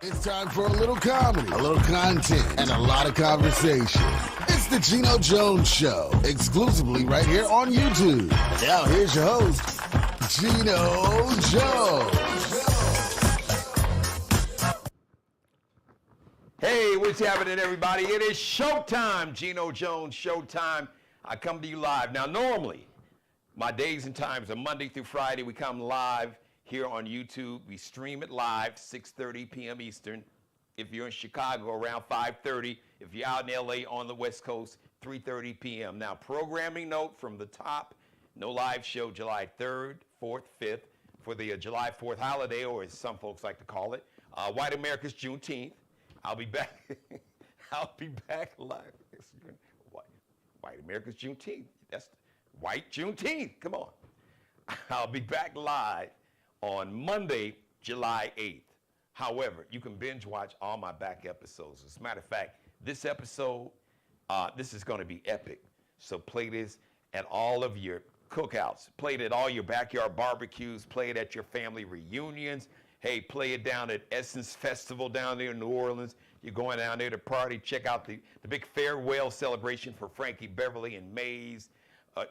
It's time for a little comedy, a little content, and a lot of conversation. It's the Geno Jones Show, exclusively right here on YouTube. And now here's your host, Geno Jones. Hey, what's happening, everybody? It is showtime, Geno Jones Showtime. I come to you live. Now, normally, my days and times are Monday through Friday. We come live here on YouTube. We stream it live, 6:30 p.m. Eastern. If you're in Chicago, around 5:30. If you're out in LA on the West Coast, 3:30 p.m. Now, programming note from the top, no live show July 3rd, 4th, 5th for the July 4th holiday, or as some folks like to call it, White America's Juneteenth. I'll be back. I'll be back live. White America's Juneteenth. That's White Juneteenth. Come on. I'll be back live on Monday, July 8th. However, you can binge watch all my back episodes. As a matter of fact, this episode, this is going to be epic. So play this at all of your cookouts. Play it at all your backyard barbecues. Play it at your family reunions. Hey, play it down at Essence Festival down there in New Orleans. You're going down there to party. Check out the big farewell celebration for Frankie Beverly and Mays.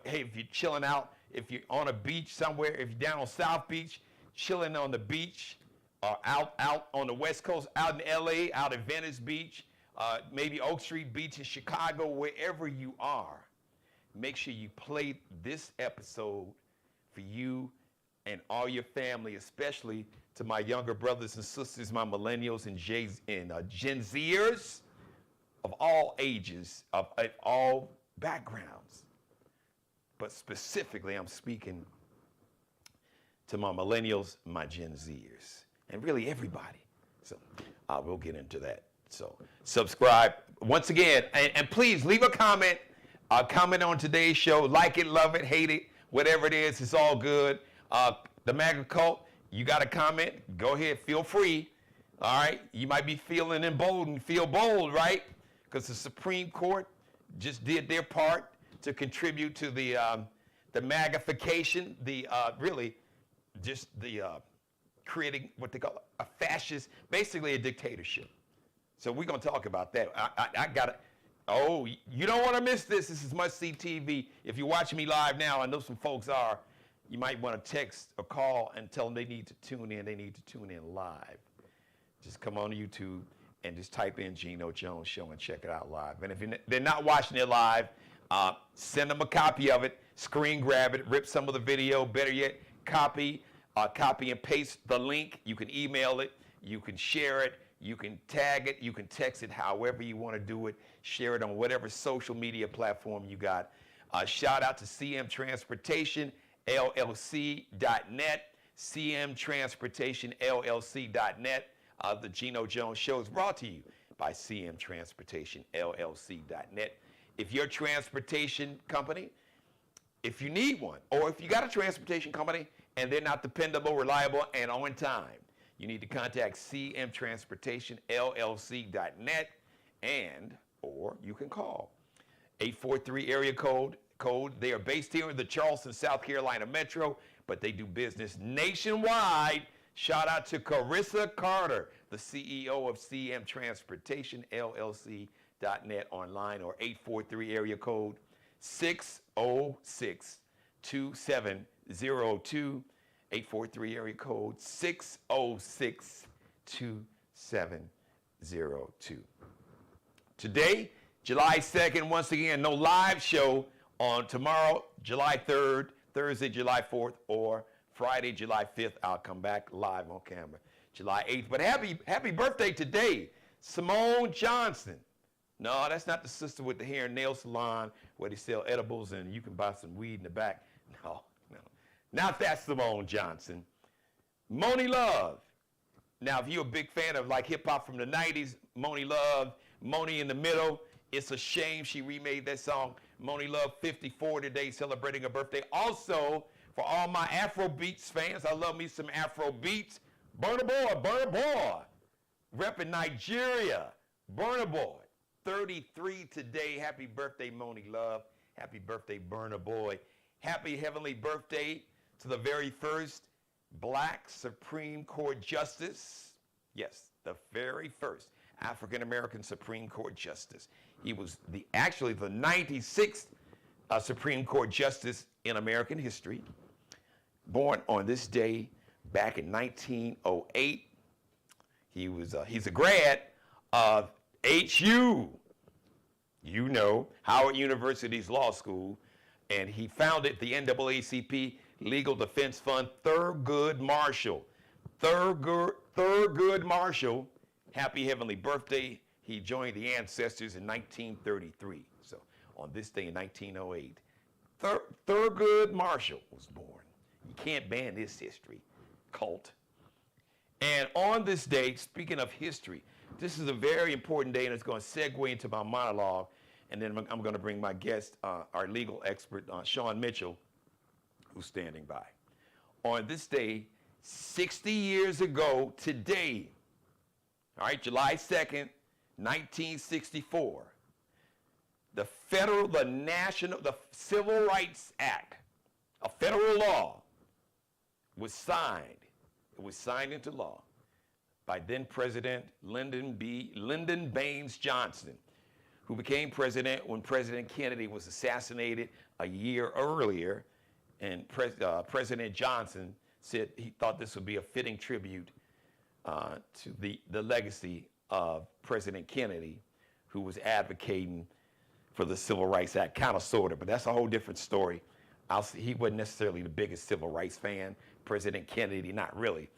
Hey, if you're chilling out, if you're on a beach somewhere, if you're down on South Beach, chilling on the beach, out on the West Coast, out in LA, out at Venice Beach, maybe Oak Street Beach in Chicago, wherever you are, make sure you play this episode for you and all your family, especially to my younger brothers and sisters, my millennials and Gen Zers of all ages, of all backgrounds. But specifically, I'm speaking to my millennials, my Gen Zers, and really everybody. So we'll get into that. So subscribe once again, and please leave a comment. Comment on today's show. Like it, love it, hate it, whatever it is, it's all good. The MAGA cult, you got a comment? Go ahead, feel free. All right, you might be feeling emboldened, feel bold, right? Because the Supreme Court just did their part to contribute to the MAGAification, creating what they call a fascist, basically a dictatorship. So we're going to talk about that. I got it. Oh, you don't want to miss this. This is must-see TV. If you're watching me live now, I know some folks are, you might want to text or call and tell them they need to tune in. They need to tune in live. Just come on YouTube and just type in Geno Jones Show and check it out live. And if they're not watching it live, send them a copy of it, screen grab it, rip some of the video, better yet, copy and paste the link. You can email it, you can share it, you can tag it, you can text it, however you want to do it. Share it on whatever social media platform you got. Shout out to CM Transportation, LLC.net, CM Transportation, LLC.net. The Geno Jones Show is brought to you by CM Transportation, LLC.net. If your transportation company, if you need one, or if you got a transportation company and they're not dependable, reliable, and on time, you need to contact CM Transportation, LLC.net, or you can call 843 area code. They are based here in the Charleston, South Carolina metro, but they do business nationwide. Shout out to Carissa Carter, the CEO of CM Transportation, LLC.net online, or 843 area code 606-2702, 843 area code 606-2702. Today, July 2nd, once again, no live show on tomorrow, July 3rd, Thursday, July 4th, or Friday, July 5th. I'll come back live on camera, July 8th. But happy birthday today, Simone Johnson. No, that's not the sister with the hair and nail salon where they sell edibles and you can buy some weed in the back. No, not that Simone Johnson. Moni Love. Now, if you're a big fan of like hip hop from the 90s, Moni Love, Moni in the Middle. It's a shame she remade that song. Moni Love, 54 today, celebrating her birthday. Also, for all my Afro Beats fans, I love me some Afro Beats. Burna Boy. Repping Nigeria. Burna Boy, 33 today. Happy birthday, Moni Love. Happy birthday, Burna Boy. Happy heavenly birthday to the very first Black Supreme Court Justice. Yes, the very first African-American Supreme Court justice. He was actually the 96th Supreme Court justice in American history, born on this day back in 1908. He's a grad of HU, Howard University's law school, and he founded the NAACP Legal Defense Fund. Thurgood Marshall, happy heavenly birthday. He joined the ancestors in 1933. So on this day in 1908, Thurgood Marshall was born. You can't ban this history cult. And on this day, speaking of history, this is a very important day, and it's going to segue into my monologue. And then I'm going to bring my guest, our legal expert, Sean Mitchell, who's standing by. On this day, 60 years ago today, all right, July 2nd, 1964, the Civil Rights Act, a federal law, was signed. It was signed into law by then President Lyndon Baines Johnson, who became president when President Kennedy was assassinated a year earlier. And President Johnson said he thought this would be a fitting tribute to the legacy of President Kennedy, who was advocating for the Civil Rights Act, kind of, sort of, but that's a whole different story. He wasn't necessarily the biggest civil rights fan. President Kennedy, not really.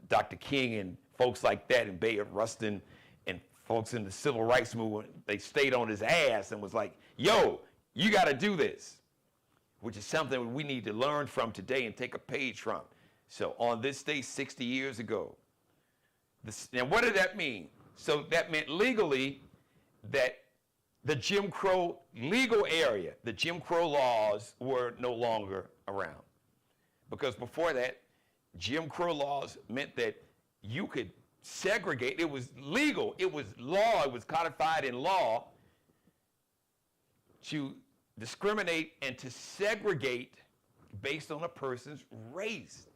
Dr. King and folks like that, and Bayard Rustin and folks in the civil rights movement, they stayed on his ass and was like, yo, you got to do this, which is something we need to learn from today and take a page from. So on this day, 60 years ago, now what did that mean? So that meant legally that the Jim Crow legal area, the Jim Crow laws were no longer around. Because before that, Jim Crow laws meant that you could segregate. It was legal. It was law. It was codified in law to discriminate and to segregate based on a person's race.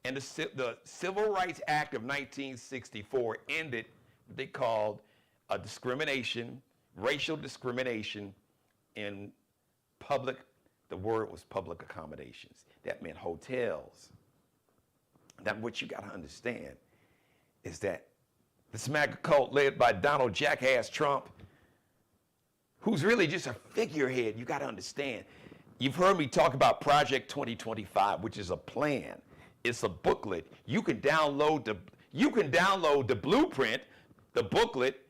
And the Civil Rights Act of 1964 ended what they called a discrimination, racial discrimination in public, the word was public accommodations. That meant hotels. Now what you gotta understand is that this MAGA cult led by Donald Jackass Trump, who's really just a figurehead, you gotta understand. You've heard me talk about Project 2025, which is a plan. It's a booklet. You can download the blueprint, the booklet.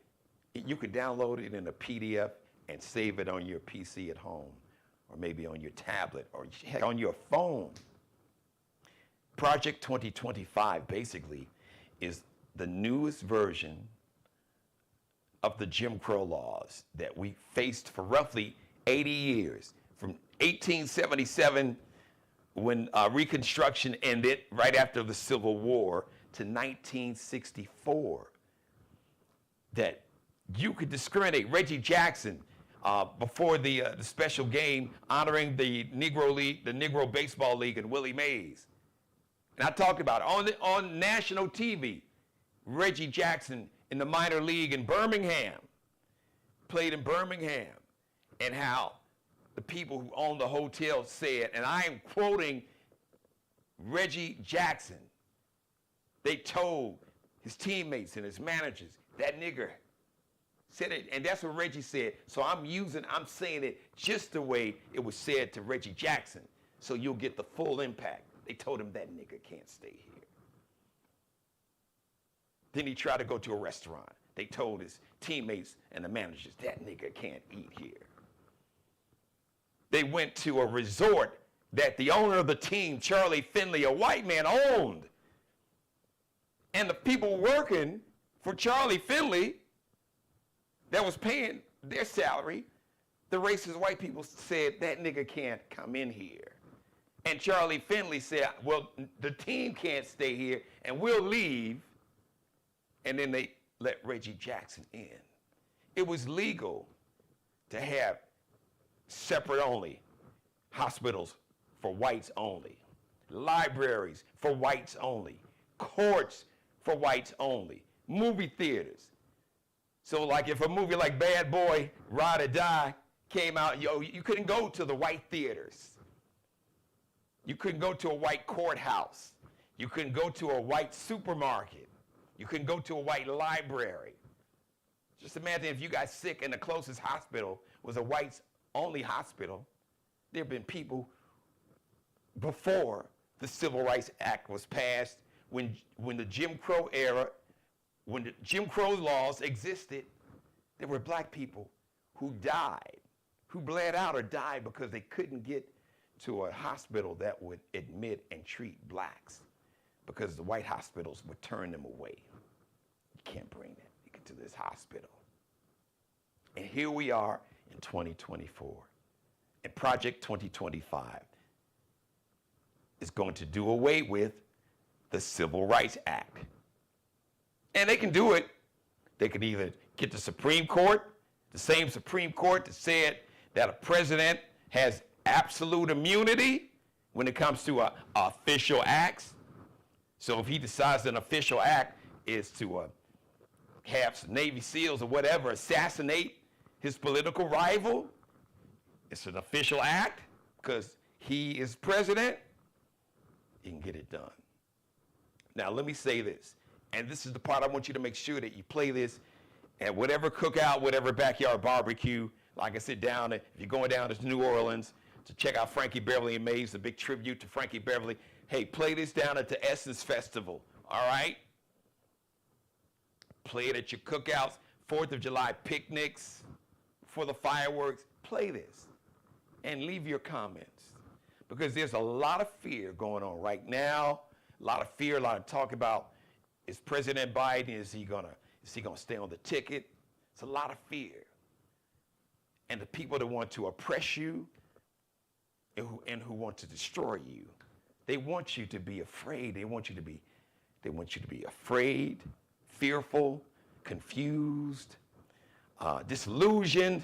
You can download it in a PDF and save it on your PC at home, or maybe on your tablet, or heck, on your phone. Project 2025 basically is the newest version of the Jim Crow laws that we faced for roughly 80 years, from 1877, when Reconstruction ended right after the Civil War, to 1964, that you could discriminate. Reggie Jackson, before the special game honoring the Negro Baseball League and Willie Mays. And I talked about it on national TV. Reggie Jackson in the minor league in Birmingham, played in Birmingham, and how the people who owned the hotel said, and I am quoting Reggie Jackson, they told his teammates and his managers, that nigger said it, and that's what Reggie said. So I'm saying it just the way it was said to Reggie Jackson, so you'll get the full impact. They told him that nigger can't stay here. Then he tried to go to a restaurant. They told his teammates and the managers, that nigger can't eat here. They went to a resort that the owner of the team, Charlie Finley, a white man, owned. And the people working for Charlie Finley that was paying their salary, the racist white people said, that nigga can't come in here. And Charlie Finley said, well, the team can't stay here and we'll leave. And then they let Reggie Jackson in. It was legal to have separate only hospitals for whites only, libraries for whites only, courts for whites only, movie theaters. So like if a movie like Bad Boy, Ride or Die came out, you couldn't go to the white theaters. You couldn't go to a white courthouse. You couldn't go to a white supermarket. You couldn't go to a white library. Just imagine if you got sick and the closest hospital was a whites-only hospital. There have been people before the Civil Rights Act was passed, when the Jim Crow era, when the Jim Crow laws existed, there were black people who died, who bled out or died because they couldn't get to a hospital that would admit and treat blacks, because the white hospitals would turn them away. You can't bring that to this hospital. And here we are in 2024. And Project 2025 is going to do away with the Civil Rights Act. And they can do it. They can either get the Supreme Court, the same Supreme Court that said that a president has absolute immunity when it comes to official acts. So if he decides an official act is to have Navy SEALs or whatever assassinate his political rival, it's an official act because he is president, he can get it done. Now let me say this, and this is the part I want you to make sure that you play this at whatever cookout, whatever backyard barbecue. Like I said, if you're going down to New Orleans to check out Frankie Beverly and Maze, a big tribute to Frankie Beverly, hey, play this down at the Essence Festival, all right? Play it at your cookouts, 4th of July picnics, for the fireworks. Play this and leave your comments, because there's a lot of fear going on right now, a lot of fear, a lot of talk about, is President Biden, is he gonna stay on the ticket? It's a lot of fear. And the people that want to oppress you and who want to destroy you, they want you to be afraid. They want you to be afraid, fearful, confused, disillusioned.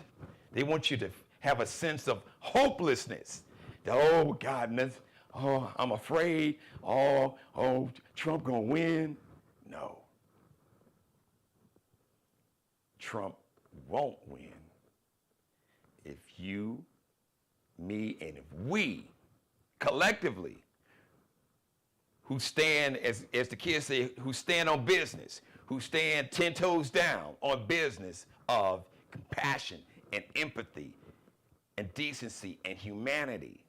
They want you to have a sense of hopelessness. That, oh God, I'm afraid. Oh, Trump gonna win. No. Trump won't win if you, me, and if we collectively, who stand, as the kids say, who stand on business, who stand 10 toes down on business of compassion and empathy and decency and humanity,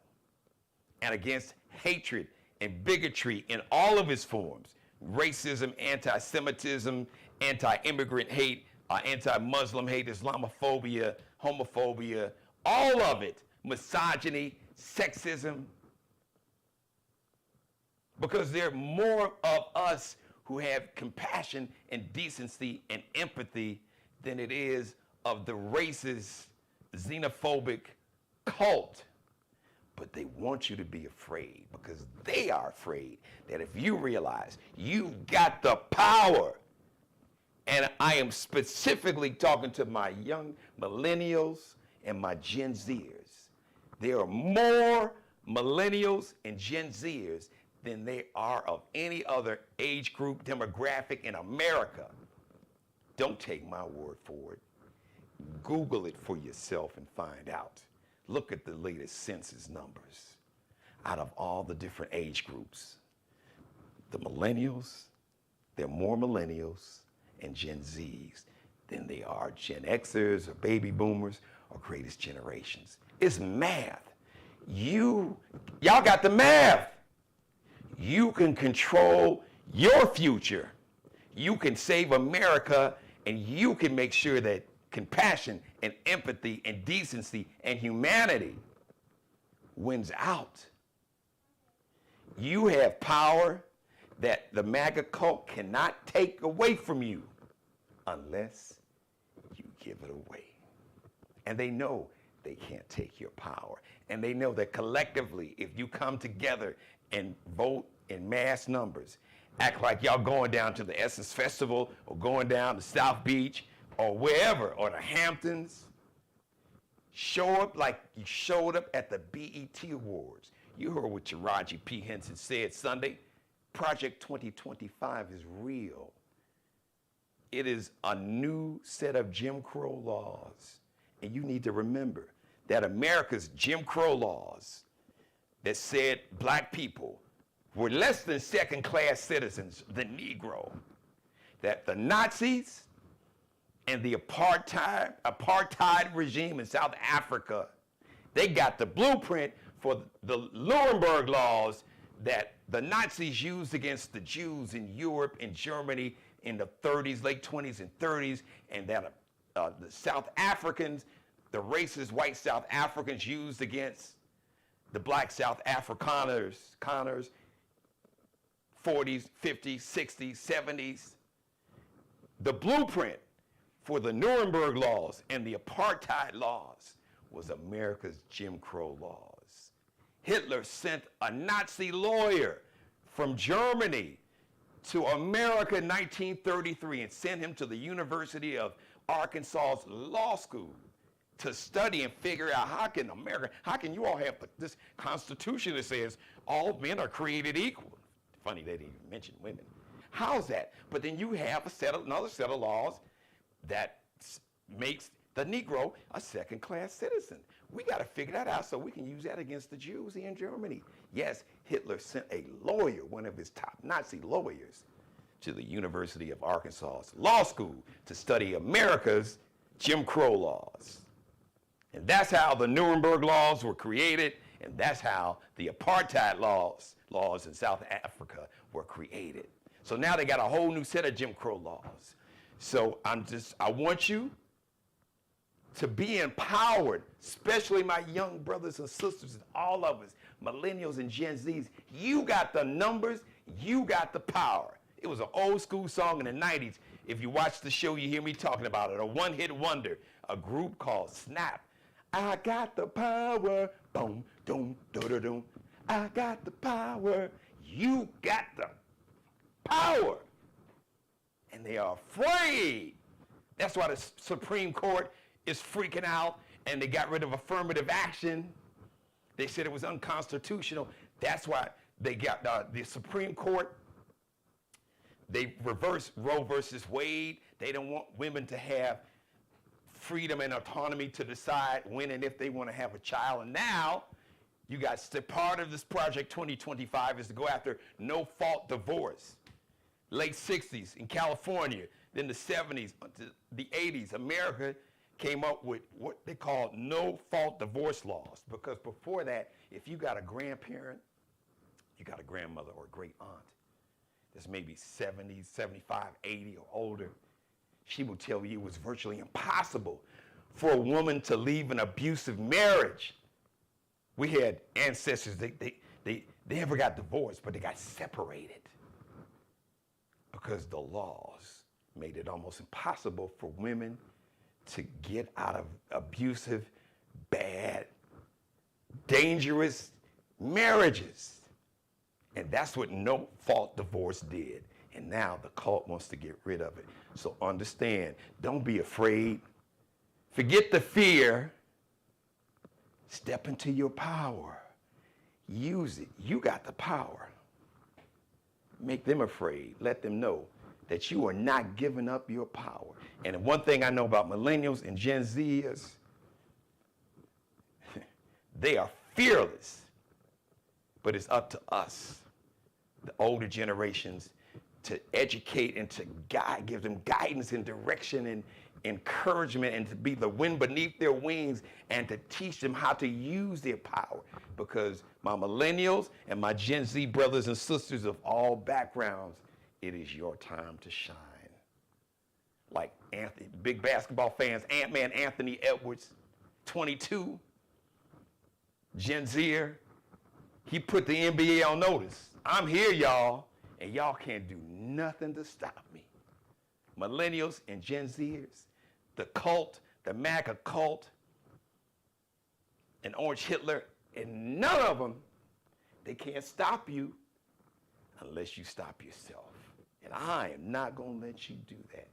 and against hatred and bigotry in all of its forms, racism, anti-Semitism, anti-immigrant hate, anti-Muslim hate, Islamophobia, homophobia, all of it, misogyny, sexism, because there are more of us who have compassion and decency and empathy than it is of the racist, xenophobic cult. But they want you to be afraid, because they are afraid that if you realize you've got the power, and I am specifically talking to my young millennials and my Gen Zers. There are more millennials and Gen Zers than there are of any other age group, demographic in America. Don't take my word for it. Google it for yourself and find out. Look at the latest census numbers. Out of all the different age groups, the millennials, there are more millennials and Gen Zs than they are Gen Xers or baby boomers or greatest generations. It's math. Y'all got the math. You can control your future. You can save America, and you can make sure that compassion and empathy and decency and humanity wins out. You have power that the MAGA cult cannot take away from you unless you give it away. And they know they can't take your power. And they know that collectively, if you come together and vote in mass numbers, act like y'all going down to the Essence Festival or going down to South Beach or wherever, or the Hamptons, show up like you showed up at the BET Awards. You heard what Taraji P. Henson said Sunday. Project 2025 is real. It is a new set of Jim Crow laws. And you need to remember that America's Jim Crow laws that said black people were less than second-class citizens, the Negro, that the Nazis and the apartheid regime in South Africa, they got the blueprint for the Nuremberg laws that the Nazis used against the Jews in Europe and Germany in the 30s, late 20s and 30s, and that the South Africans, the racist white South Africans used against the black South Afrikaners, 40s, 50s, 60s, 70s. The blueprint for the Nuremberg laws and the apartheid laws was America's Jim Crow laws. Hitler sent a Nazi lawyer from Germany to America in 1933 and sent him to the University of Arkansas's law school to study and figure out how can you all have this constitution that says all men are created equal? Funny they didn't even mention women. How's that? But then you have another set of laws that makes the Negro a second-class citizen. We got to figure that out so we can use that against the Jews in Germany. Yes, Hitler sent a lawyer, one of his top Nazi lawyers, to the University of Arkansas's law school to study America's Jim Crow laws. And that's how the Nuremberg laws were created, and that's how the apartheid laws in South Africa were created. So now they got a whole new set of Jim Crow laws. So I want you to be empowered, especially my young brothers and sisters and all of us, millennials and Gen Zs. You got the numbers, you got the power. It was an old school song in the 90s. If you watch the show, you hear me talking about it. A one-hit wonder, a group called Snap. I got the power, boom, doom, do-do-doom. I got the power, you got the power. And they are afraid. That's why the Supreme Court is freaking out, and they got rid of affirmative action. They said it was unconstitutional. That's why they got the Supreme Court. They reversed Roe versus Wade. They don't want women to have freedom and autonomy to decide when and if they want to have a child. And now, you got part of this Project 2025 is to go after no-fault divorce. Late 60s in California, then the 70s, the 80s, America came up with what they called no-fault divorce laws. Because before that, if you got a grandparent, you got a grandmother or a great aunt that's maybe 70, 75, 80 or older, she will tell you it was virtually impossible for a woman to leave an abusive marriage. We had ancestors, they never got divorced, but they got separated because the laws made it almost impossible for women to get out of abusive, bad, dangerous marriages. And that's what no-fault divorce did. And now the cult wants to get rid of it. So understand, don't be afraid. Forget the fear. Step into your power. Use it. You got the power. Make them afraid. Let them know that you are not giving up your power. And one thing I know about millennials and Gen Z is they are fearless. But it's up to us, the older generations, to educate and to guide, give them guidance and direction and encouragement, and to be the wind beneath their wings, and to teach them how to use their power. Because my millennials and my Gen Z brothers and sisters of all backgrounds, it is your time to shine. Like Anthony, big basketball fans, Ant-Man Anthony Edwards, 22, Gen Zer, he put the NBA on notice. I'm here, y'all, and y'all can't do nothing to stop me. Millennials and Gen Zers, the cult, the MAGA cult, and Orange Hitler, and none of them, they can't stop you unless you stop yourself. And I am not going to let you do that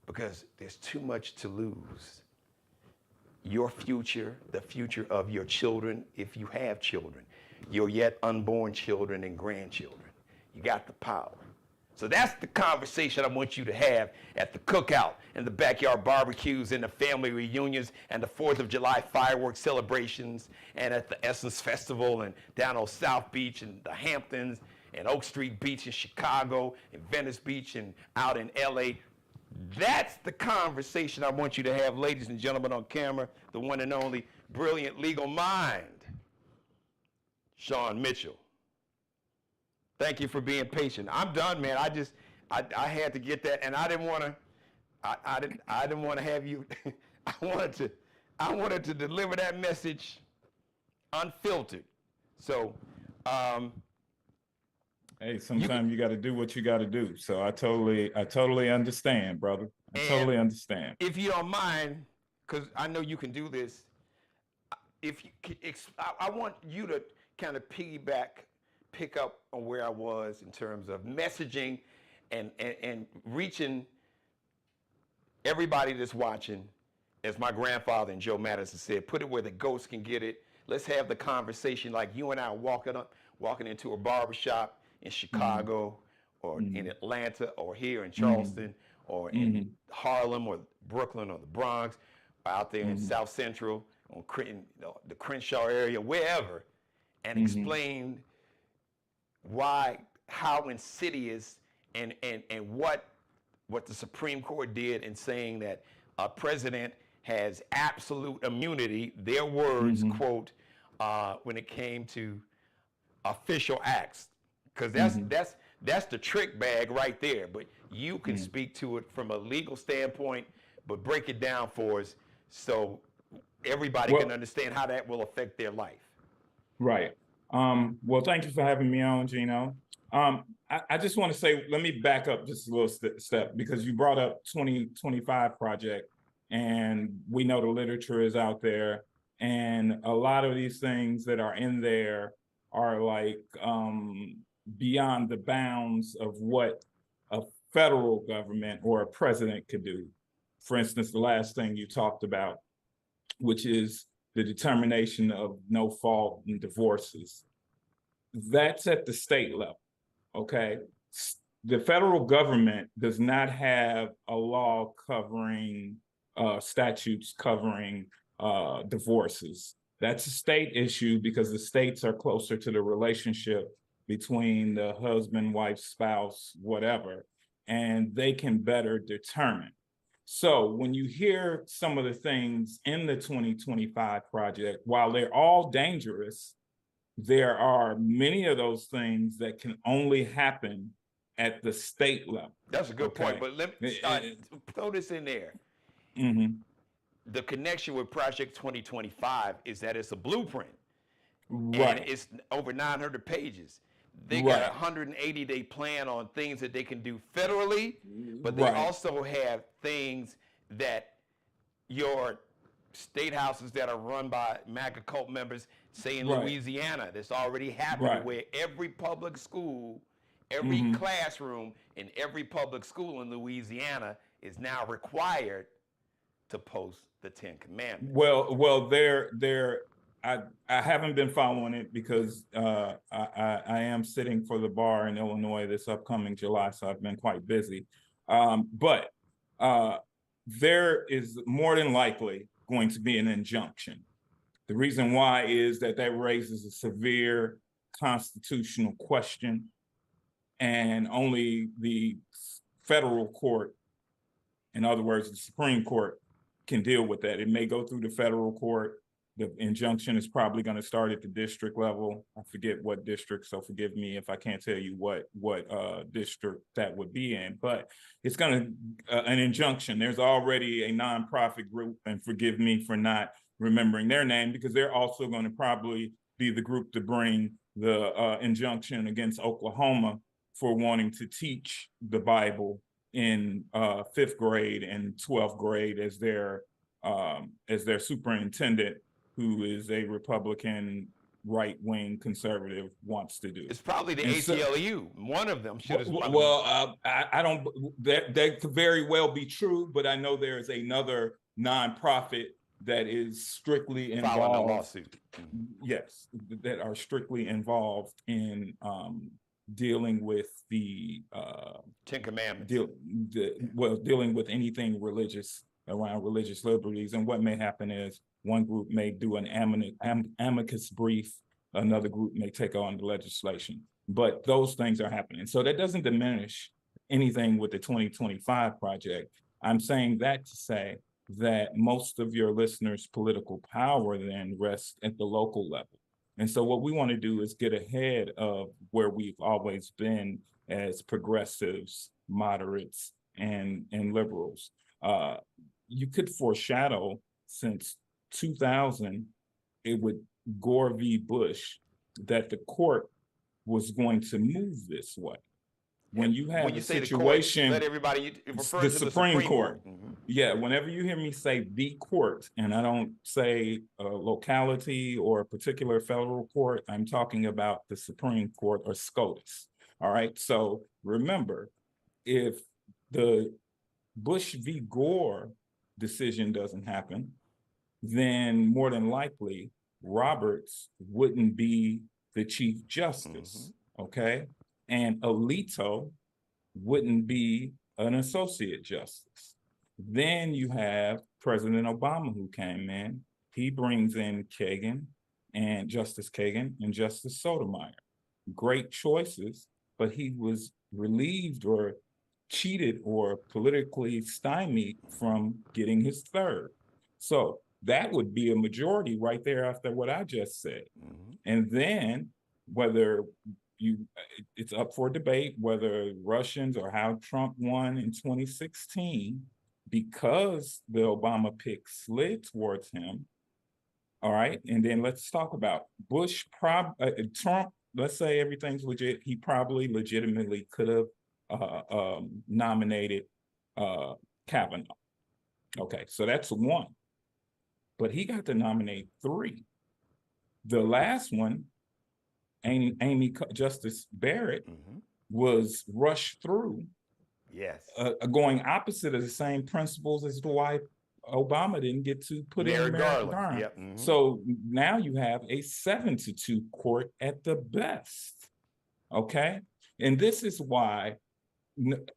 because there's too much to lose. Your future, the future of your children, if you have children, your yet unborn children and grandchildren. You got the power. So that's the conversation I want you to have at the cookout and the backyard barbecues and the family reunions and the 4th of July fireworks celebrations and at the Essence Festival and down on South Beach and the Hamptons and Oak Street Beach in Chicago and Venice Beach and out in LA. That's the conversation I want you to have, ladies and gentlemen, on camera, the one and only brilliant legal mind, Sean Mitchell. Thank you for being patient. I'm done, man. I had to get that, and I didn't want to. I didn't want to have you. I wanted to deliver that message unfiltered. So, hey, sometimes you got to do what you got to do. So I totally understand, brother. I totally understand. If you don't mind, because I know you can do this. I want you to kind of pick up on where I was in terms of messaging and reaching everybody that's watching. As my grandfather and Joe Madison said, put it where the ghosts can get it. Let's have the conversation like you and I walking into a barbershop in Chicago or in Atlanta or here in Charleston or in Harlem or Brooklyn or the Bronx or out there in South Central or the Crenshaw area, wherever, and explain how insidious and what the Supreme Court did in saying that a president has absolute immunity, their words, quote, when it came to official acts. Because that's the trick bag right there. But you can speak to it from a legal standpoint, but break it down for us so everybody can understand how that will affect their life. Right. Well, thank you for having me on, Geno. I just want to say, let me back up just a little step, because you brought up 2025 project, and we know the literature is out there, and a lot of these things that are in there are like beyond the bounds of what a federal government or a president could do. For instance, the last thing you talked about, which is the determination of no fault in divorces. That's at the state level, okay? The federal government does not have a law covering statutes covering divorces. That's a state issue because the states are closer to the relationship between the husband, wife, spouse, whatever, and they can better determine. So when you hear some of the things in the 2025 project, while they're all dangerous, there are many of those things that can only happen at the state level. That's a good point, but let me throw this in there. The connection with Project 2025 is that it's a blueprint, and it's over 900 pages. They got a 180-day plan on things that they can do federally, but they also have things that your state houses that are run by MAGA cult members, say in Louisiana, that's already happened, where every public school, every classroom in every public school in Louisiana is now required to post the 10 Commandments. Well, I haven't been following it because I am sitting for the bar in Illinois this upcoming July, so I've been quite busy. But there is more than likely going to be an injunction. The reason why is that raises a severe constitutional question, and only the federal court, in other words, the Supreme Court, can deal with that. It may go through the federal court. The injunction is probably going to start at the district level. I forget what district, so forgive me if I can't tell you what district that would be in, but it's going to, an injunction. There's already a nonprofit group, and forgive me for not remembering their name, because they're also going to probably be the group to bring the injunction against Oklahoma for wanting to teach the Bible in 5th grade and 12th grade as their superintendent, who is a Republican right-wing conservative, wants to do. It's probably the ACLU. One of them should. I don't. That could very well be true, but I know there is another nonprofit that is strictly involved. Following a lawsuit. Yes, that are strictly involved in dealing with the Ten Commandments. dealing with anything religious around religious liberties. And what may happen is one group may do an amicus brief, another group may take on the legislation. But those things are happening. So that doesn't diminish anything with the 2025 project. I'm saying that to say that most of your listeners' political power then rests at the local level. And so what we want to do is get ahead of where we've always been as progressives, moderates, and liberals. You could foreshadow since 2000, it would Gore v. Bush, that the court was going to move this way. When you have a situation, let everybody refer the to Supreme Court. Mm-hmm. Yeah, whenever you hear me say the court, and I don't say a locality or a particular federal court, I'm talking about the Supreme Court or SCOTUS. All right, so remember, if the Bush v. Gore decision doesn't happen, then more than likely Roberts wouldn't be the Chief Justice, okay? And Alito wouldn't be an Associate Justice. Then you have President Obama who came in. He brings in Kagan and Justice Kagan and Justice Sotomayor. Great choices, but he was relieved or cheated or politically stymied from getting his third. So that would be a majority right there after what I just said. And then whether it's up for debate whether Russians or how Trump won in 2016 because the Obama pick slid towards him. All right, and then let's talk about Trump. Let's say everything's legit. He probably legitimately could have nominated Kavanaugh. Okay, so that's one. But he got to nominate 3. The last one, Justice Barrett, was rushed through. Yes. Going opposite of the same principles as to why Obama didn't get to put in Merrick Garland. Yep. So now you have a 7-2 court at the best. Okay, and this is why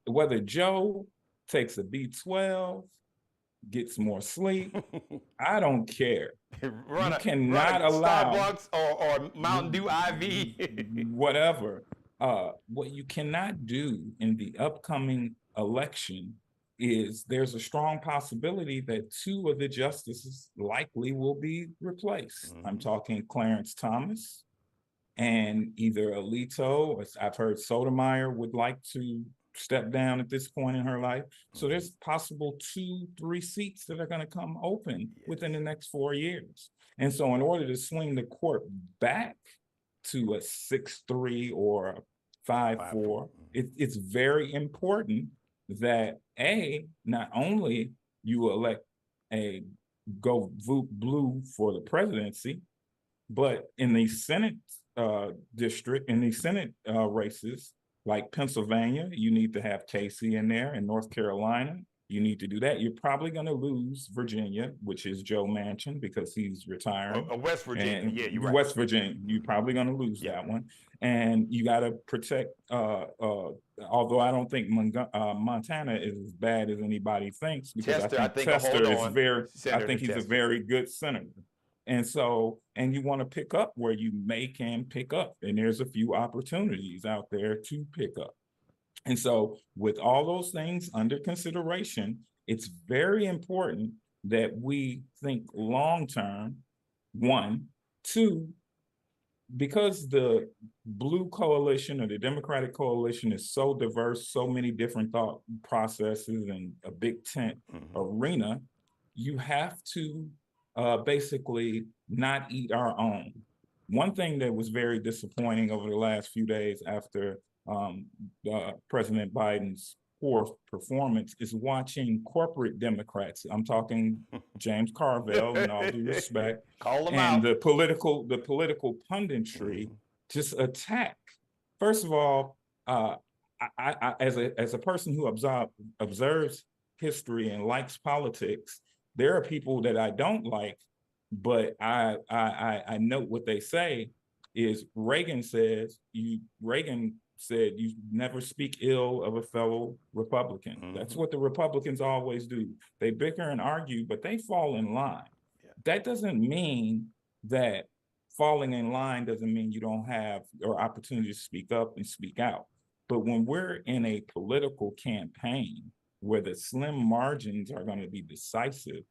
whether Joe takes a B12, gets more sleep, I don't care. You cannot allow Starbucks or Mountain Dew IV. Whatever. What you cannot do in the upcoming election is there's a strong possibility that 2 of the justices likely will be replaced. I'm talking Clarence Thomas and either Alito, or I've heard Sotomayor would like to step down at this point in her life. So there's possible 2-3 seats that are going to come open within the next 4 years. And so in order to swing the court back to a 6-3 or a 5-4, it's very important that not only you elect a go vote blue for the presidency, but in the Senate district, in the Senate races, like Pennsylvania, you need to have Casey in there. In North Carolina, you need to do that. You're probably going to lose Virginia, which is Joe Manchin, because he's retiring. West Virginia, yeah, you're right. West Virginia, you're probably going to lose that one. And you got to protect, although I don't think Montana is as bad as anybody thinks, because I think Tester is he's a very good senator. And so, and you want to pick up where you can pick up. And there's a few opportunities out there to pick up. And so with all those things under consideration, it's very important that we think long-term, 1. 2, because the blue coalition or the Democratic coalition is so diverse, so many different thought processes and a big tent arena, you have to basically not eat our own. One thing that was very disappointing over the last few days after President Biden's poor performance is watching corporate Democrats. I'm talking James Carville, in all due respect, Call them and out. the political punditry just attack. First of all, I as a person who observes history and likes politics, there are people that I don't like, but I note what they say. is Reagan said you never speak ill of a fellow Republican. Mm-hmm. That's what the Republicans always do. They bicker and argue, but they fall in line. Yeah. That doesn't mean that falling in line doesn't mean you don't have or opportunity to speak up and speak out. But when we're in a political campaign where the slim margins are going to be decisive,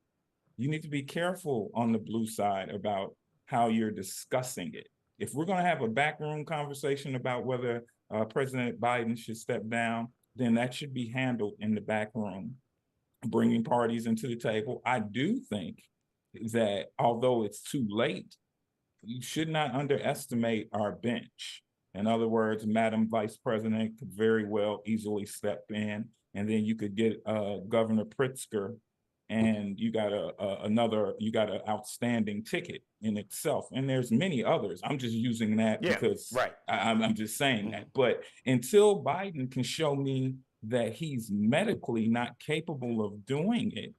you need to be careful on the blue side about how you're discussing it. If we're going to have a backroom conversation about whether President Biden should step down, then that should be handled in the back room, bringing parties into the table. I do think that although it's too late, you should not underestimate our bench. In other words, Madam Vice President could very well easily step in, and then you could get Governor Pritzker, and you got an outstanding ticket in itself. And there's many others. I'm just using that because I'm just saying that. But until Biden can show me that he's medically not capable of doing it,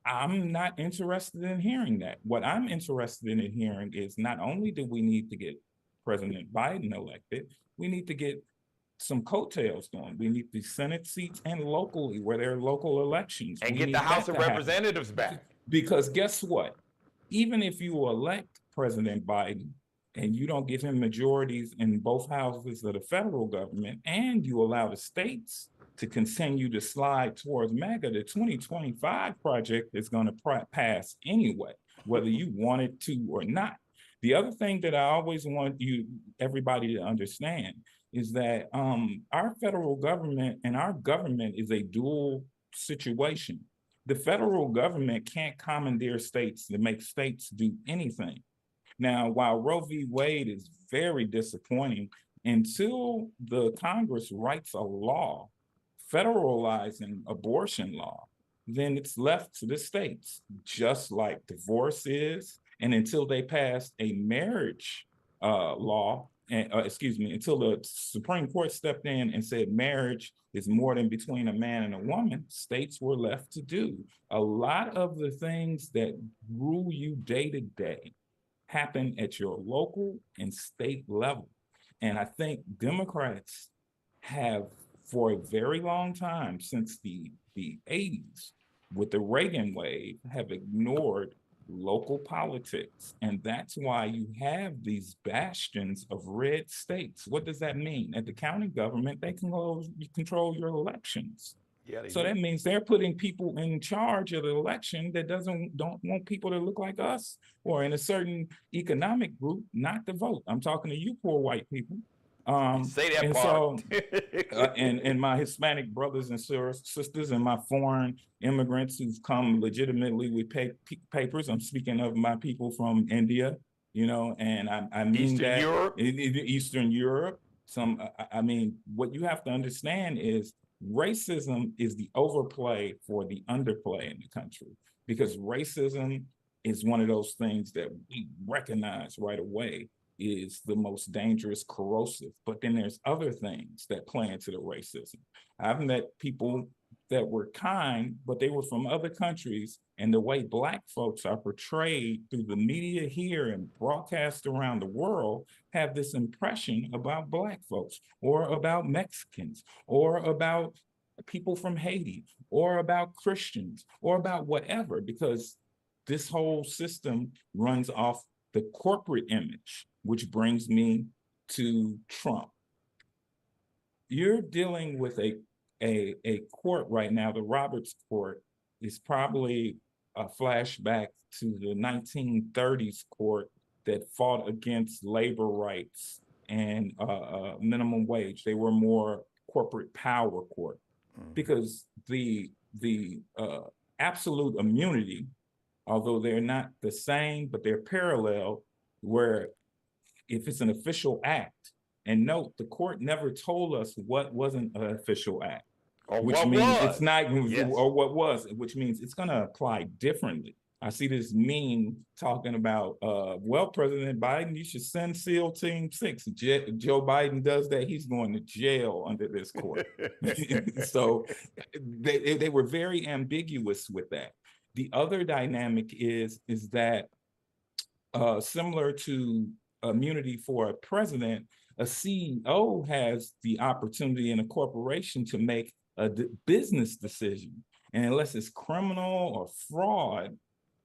I'm not interested in hearing that. What I'm interested in hearing is not only do we need to get President Biden elected, we need to get some coattails going. We need the Senate seats and locally where there are local elections. And get the House of Representatives back. Because guess what? Even if you elect President Biden and you don't give him majorities in both houses of the federal government and you allow the states to continue to slide towards MAGA, the 2025 project is going to pass anyway, whether you want it to or not. The other thing that I always want everybody to understand is that our federal government and our government is a dual situation. The federal government can't commandeer states to make states do anything. Now, while Roe v. Wade is very disappointing, until the Congress writes a law federalizing abortion law, then it's left to the states, just like divorce is. And until they pass a marriage law, until the Supreme Court stepped in and said marriage is more than between a man and a woman, states were left to do. A lot of the things that rule you day to day happen at your local and state level. And I think Democrats have, for a very long time, since the 80s, with the Reagan wave, have ignored local politics. And that's why you have these bastions of red states. What does that mean? At the county government, they can control your elections. Yeah, so that means they're putting people in charge of the election that don't want people to look like us or in a certain economic group not to vote. I'm talking to you poor white people. Say that and part. So, and my Hispanic brothers and sisters and my foreign immigrants who've come legitimately with papers. I'm speaking of my people from India, and I mean Eastern that Europe. Eastern Europe. I mean, what you have to understand is racism is the overplay for the underplay in the country, because racism is one of those things that we recognize right away is the most dangerous, corrosive. But then there's other things that play into the racism. I've met people that were kind, but they were from other countries, and the way Black folks are portrayed through the media here and broadcast around the world have this impression about Black folks, or about Mexicans, or about people from Haiti, or about Christians, or about whatever, because this whole system runs off the corporate image, which brings me to Trump. You're dealing with a court right now. The Roberts Court is probably a flashback to the 1930s court that fought against labor rights and minimum wage. They were more corporate power court, because the absolute immunity, although they're not the same, but they're parallel, where if it's an official act, and note, the court never told us what wasn't an official act, which means it's not, or what was, which means it's going to apply differently. I see this meme talking about, well, President Biden, you should send SEAL Team 6. Joe Biden does that, he's going to jail under this court. So they were very ambiguous with that. The other dynamic is that similar to immunity for a president, a CEO has the opportunity in a corporation to make a business decision. And unless it's criminal or fraud,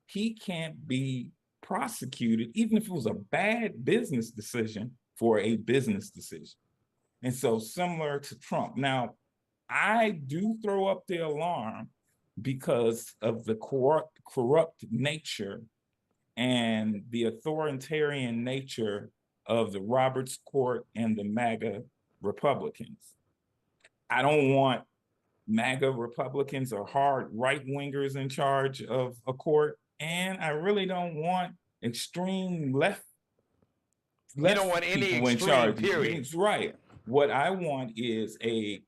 he can't be prosecuted, even if it was a bad business decision, for a business decision. And so similar to Trump. Now, I do throw up the alarm because of the corrupt nature and the authoritarian nature of the Roberts Court and the MAGA Republicans. I don't want MAGA Republicans or hard right-wingers in charge of a court, and I really don't want extreme left you don't want any people in extreme, charge. period. It's right. What I want is a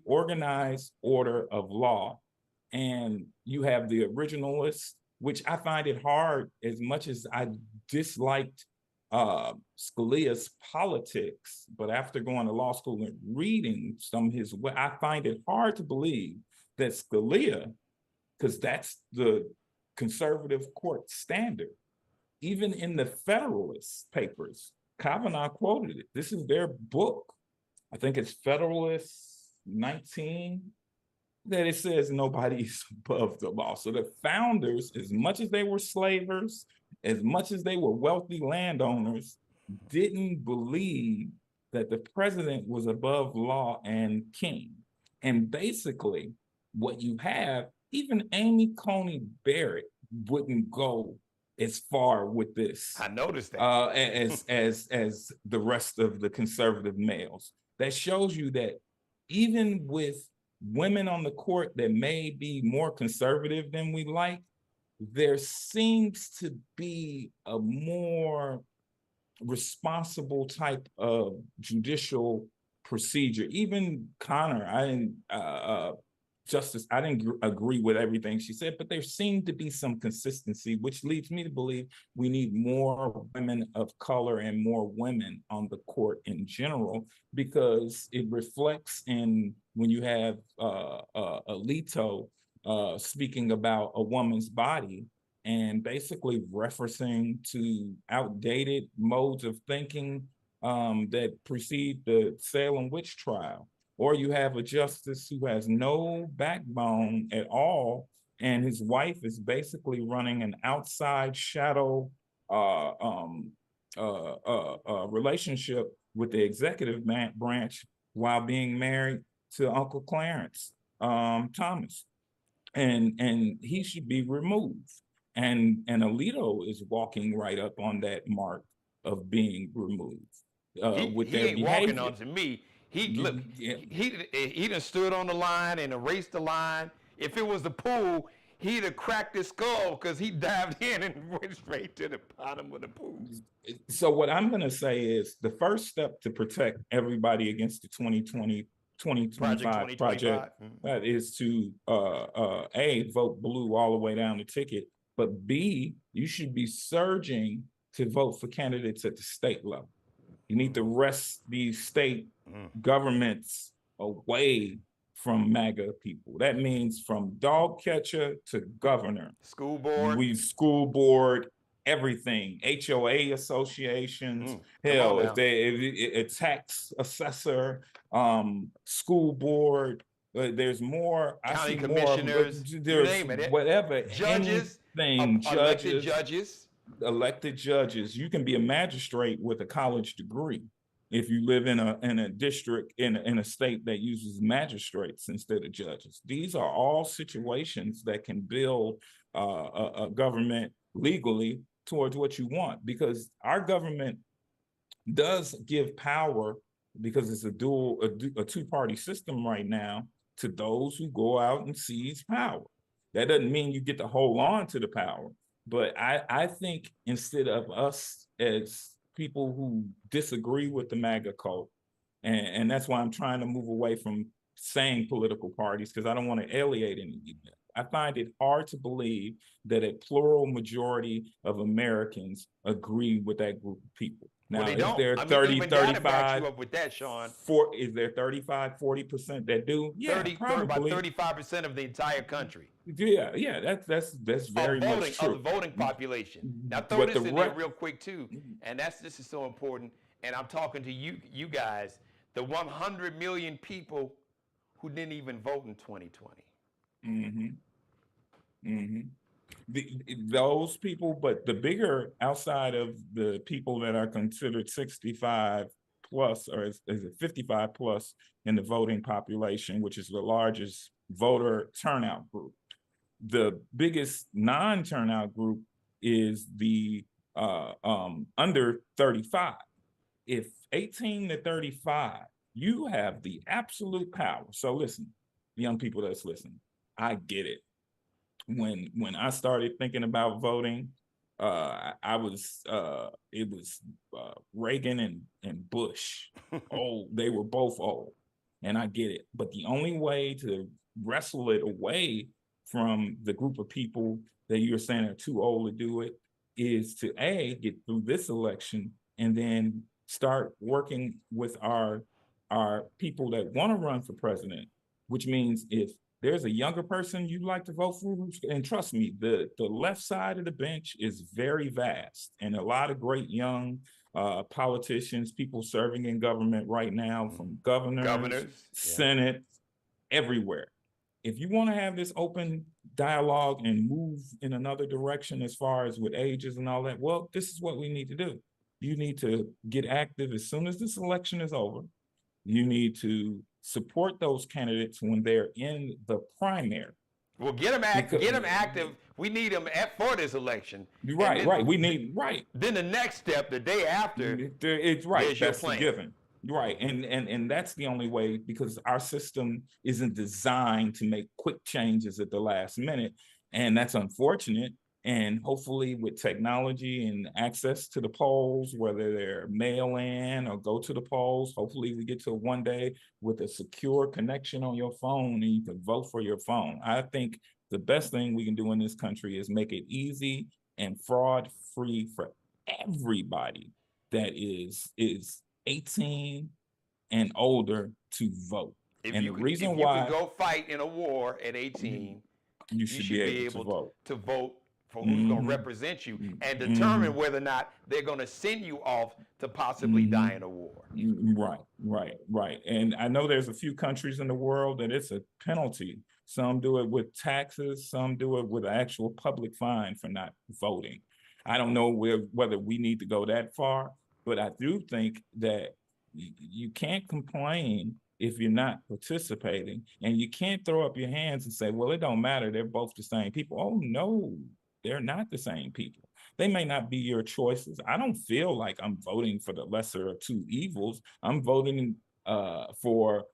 organized order of law, and you have the originalists, which I find it hard, as much as I disliked Scalia's politics, but after going to law school and reading some of his, I find it hard to believe that Scalia, because that's the conservative court standard, even in the Federalist Papers, Kavanaugh quoted it. This is their book. I think it's Federalist 19, that it says nobody is above the law. So the founders, as much as they were slavers, as much as they were wealthy landowners, didn't believe that the president was above law and king. And basically, what you have, even Amy Coney Barrett wouldn't go as far with this. I noticed that. As the rest of the conservative males. That shows you that even with women on the court that may be more conservative than we like, there seems to be a more responsible type of judicial procedure. Even Connor, Justice, I didn't agree with everything she said, but there seemed to be some consistency, which leads me to believe we need more women of color and more women on the court in general, because it reflects in when you have Alito speaking about a woman's body and basically referencing to outdated modes of thinking that precede the Salem witch trial. Or you have a justice who has no backbone at all, and his wife is basically running an outside shadow relationship with the executive branch while being married to Uncle Clarence Thomas, and he should be removed. And Alito is walking right up on that mark of being removed with their ain't behavior. Walking on to me. He done stood on the line and erased the line. If it was the pool, he'd have cracked his skull because he dived in and went straight to the bottom of the pool. So what I'm going to say is the first step to protect everybody against the 2025 project is to A, vote blue all the way down the ticket, but B, you should be surging to vote for candidates at the state level. You need to wrest these state governments away from MAGA people. That means from dog catcher to governor. School board. School board, everything. HOA associations. Hell, if a tax assessor, school board, there's more. County commissioners, there's name it. Whatever. Judges. Elected judges. You can be a magistrate with a college degree if you live in a district in a state that uses magistrates instead of judges. These are all situations that can build a government legally towards what you want, because our government does give power, because it's a two-party system right now, to those who go out and seize power. That doesn't mean you get to hold on to the power. But I think instead of us as people who disagree with the MAGA cult, and that's why I'm trying to move away from saying political parties, because I don't want to alienate anyone. I find it hard to believe that a plural majority of Americans agree with that group of people. Now, Well, they is don't. there I mean, 30, even data backs 35, you up with that, Sean. is there 35, 40% that do? Yeah, 30, about probably. 35% of the entire country Yeah, that's very much of the true. voting population. Now throw But this in there real quick too, and this is so important. And I'm talking to you guys, the 100 million people who didn't even vote in 2020. hmm hmm those people, but the bigger outside of the people that are considered 65 plus, or is it 55 plus in the voting population, which is the largest voter turnout group. The biggest non-turnout group is the under 35. If 18 to 35, you have the absolute power. So listen, young people that's listening, I get it. When I started thinking about voting, it was Reagan and Bush. Old, they were both old, and I get it. But the only way to wrestle it away from the group of people that you're saying are too old to do it is to get through this election and then start working with our people that want to run for president, which means if there's a younger person you'd like to vote for, and trust me, the left side of the bench is very vast, and a lot of great young politicians, people serving in government right now, from governors, Senate, everywhere. If you want to have this open dialogue and move in another direction as far as with ages and all that, well, this is what we need to do. You need to get active as soon as this election is over. You need to support those candidates when they're in the primary. Well, get them active. We need them for this election. Right. We need Then the next step, the day after, it's right. That's the given. Right, and that's the only way, because our system isn't designed to make quick changes at the last minute, and that's unfortunate. And hopefully with technology and access to the polls, whether they're mail in or go to the polls, hopefully we get to one day with a secure connection on your phone and you can vote for your phone. I think the best thing we can do in this country is make it easy and fraud free for everybody that is 18 and older to vote. If and you the could, reason if you why could go fight in a war at 18, you should be able to vote for who's going to represent you and determine whether or not they're going to send you off to possibly die in a war. Right. And I know there's a few countries in the world that it's a penalty. Some do it with taxes, some do it with an actual public fine for not voting. I don't know whether we need to go that far, but I do think that you can't complain if you're not participating, and you can't throw up your hands and say, well, it don't matter, they're both the same people. Oh no, they're not the same people. They may not be your choices. I don't feel like I'm voting for the lesser of two evils. I'm voting for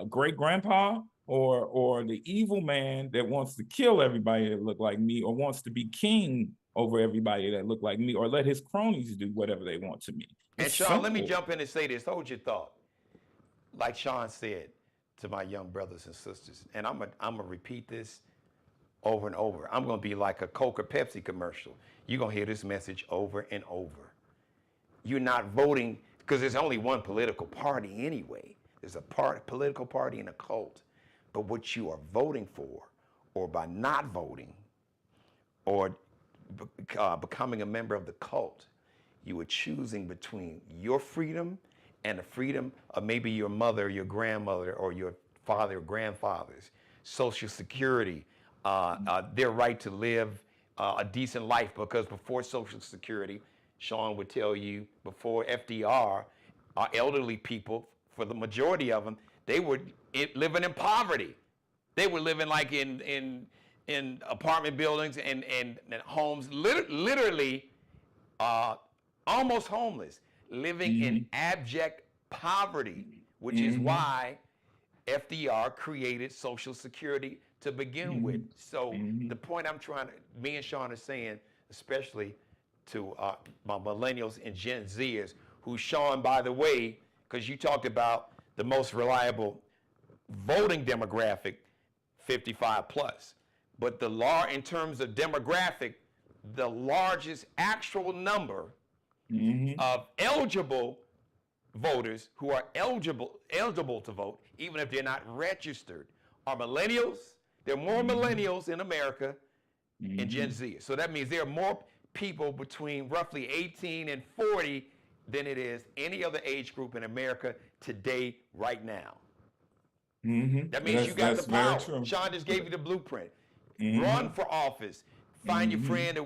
great grandpa or the evil man that wants to kill everybody that look like me, or wants to be king over everybody that look like me, or let his cronies do whatever they want to me. And Sean, let me jump in and say this. Hold your thought. Like Sean said to my young brothers and sisters, and I'm gonna repeat this over and over. I'm gonna be like a Coke or Pepsi commercial. You're gonna hear this message over and over. You're not voting because there's only one political party anyway. There's a political party and a cult. But what you are voting for, or by not voting, or becoming a member of the cult, you are choosing between your freedom and the freedom of maybe your mother, your grandmother, or your father or grandfather's Social Security, their right to live a decent life. Because before Social Security, Sean would tell you, before FDR, our elderly people, for the majority of them, they were living in poverty. They were living like in apartment buildings and homes, literally almost homeless, living in abject poverty, which is why FDR created Social Security to begin with. So the point me and Sean are saying, especially to my millennials and Gen Zers, who Sean, by the way, because you talked about the most reliable voting demographic, 55 plus. But in terms of demographic, the largest actual number of eligible voters who are eligible to vote, even if they're not registered, are millennials. There are more millennials in America and Gen Z. So that means there are more people between roughly 18 and 40 than it is any other age group in America today, right now. That means you got the power. Sean just gave you the blueprint. Run for office. Find your friend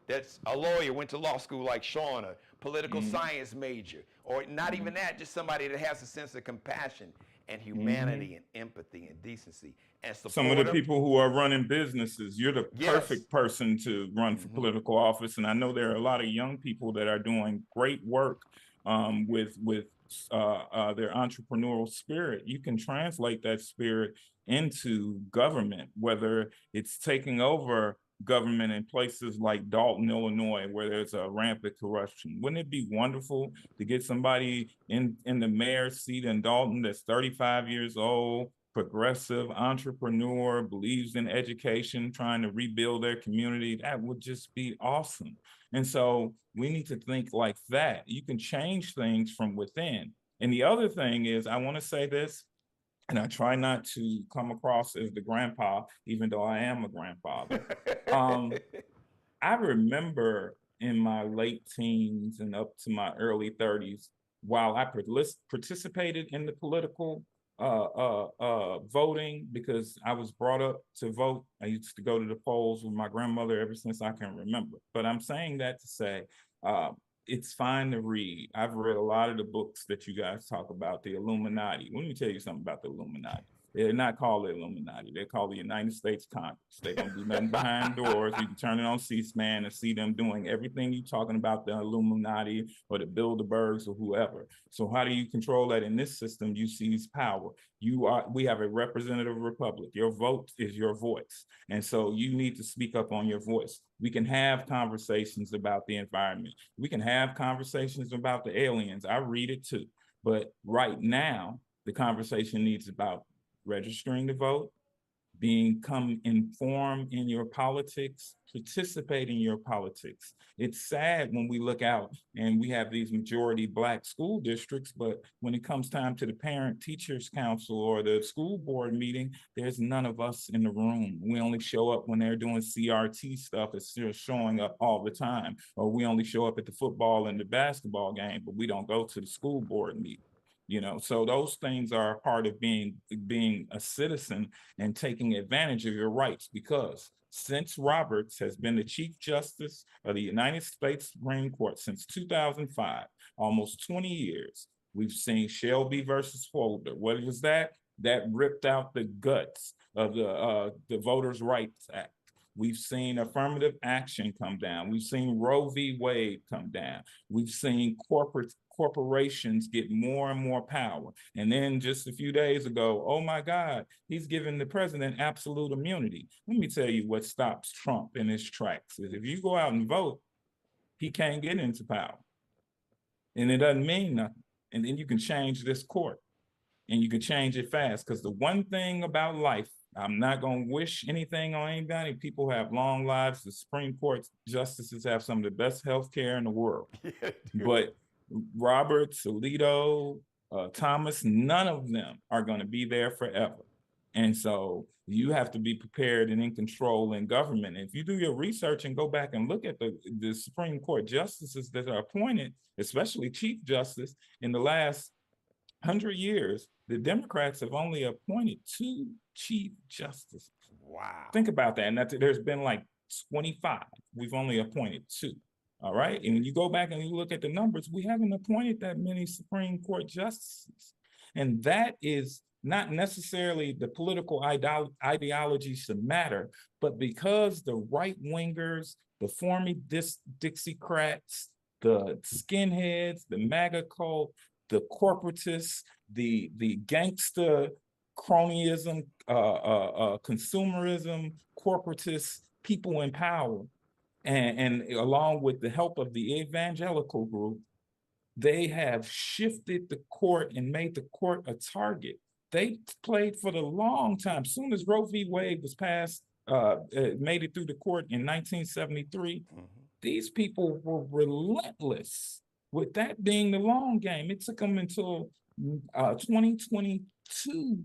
that's a lawyer, went to law school like Sean, a political science major, or not even that, just somebody that has a sense of compassion and humanity and empathy and decency and support. Some of the people who are running businesses, you're the perfect person to run for political office. And I know there are a lot of young people that are doing great work with their entrepreneurial spirit. You can translate that spirit into government, whether it's taking over government in places like Dalton, Illinois, where there's a rampant corruption. Wouldn't it be wonderful to get somebody in the mayor's seat in Dalton that's 35 years old, progressive, entrepreneur, believes in education, trying to rebuild their community? That would just be awesome. And so we need to think like that. You can change things from within. And the other thing is, I want to say this, and I try not to come across as the grandpa, even though I am a grandfather. I remember in my late teens and up to my early 30s, while I participated in the political voting, because I was brought up to vote. I used to go to the polls with my grandmother ever since I can remember. But I'm saying that to say, it's fine to read. I've read a lot of the books that you guys talk about, the Illuminati. Let me tell you something about the Illuminati. They're not called the Illuminati. They're called the United States Congress. They don't do nothing behind doors. You can turn it on C-SPAN and see them doing everything you're talking about, the Illuminati or the Bilderbergs or whoever. So how do you control that? In this system, you seize power. We have a representative republic. Your vote is your voice. And so you need to speak up on your voice. We can have conversations about the environment. We can have conversations about the aliens. I read it too. But right now, the conversation needs about registering to vote, become informed in your politics, participate in your politics. It's sad when we look out and we have these majority Black school districts, but when it comes time to the parent teachers council or the school board meeting, there's none of us in the room. We only show up when they're doing CRT stuff. It's still showing up all the time. Or we only show up at the football and the basketball game, but we don't go to the school board meeting. You know, so those things are part of being a citizen and taking advantage of your rights, because since Roberts has been the Chief Justice of the United States Supreme Court since 2005, almost 20 years, we've seen Shelby versus Holder. What was that? That ripped out the guts of the Voters' Rights Act. We've seen affirmative action come down. We've seen Roe v. Wade come down. We've seen corporations get more and more power. And then just a few days ago, oh my God, he's giving the president absolute immunity. Let me tell you what stops Trump in his tracks is if you go out and vote, he can't get into power. And it doesn't mean nothing. And then you can change this court and you can change it fast. Because the one thing about life, I'm not going to wish anything on anybody. People have long lives. The Supreme Court justices have some of the best health care in the world. But Roberts, Alito, Thomas, none of them are going to be there forever. And so you have to be prepared and in control in government. And if you do your research and go back and look at the Supreme Court justices that are appointed, especially Chief Justice, in the last 100 years, the Democrats have only appointed 2 Chief Justices. Wow. Think about that. And there's been like 25. We've only appointed 2. All right. And when you go back and you look at the numbers, we haven't appointed that many Supreme Court justices. And that is not necessarily the political ideology should matter, but because the right wingers, the former Dixiecrats, the skinheads, the MAGA cult, the corporatists, the gangster cronyism, consumerism, corporatists, people in power, and along with the help of the evangelical group, they have shifted the court and made the court a target. They played for the long time. As soon as Roe v. Wade was passed, made it through the court in 1973, these people were relentless with that being the long game. It took them until 2022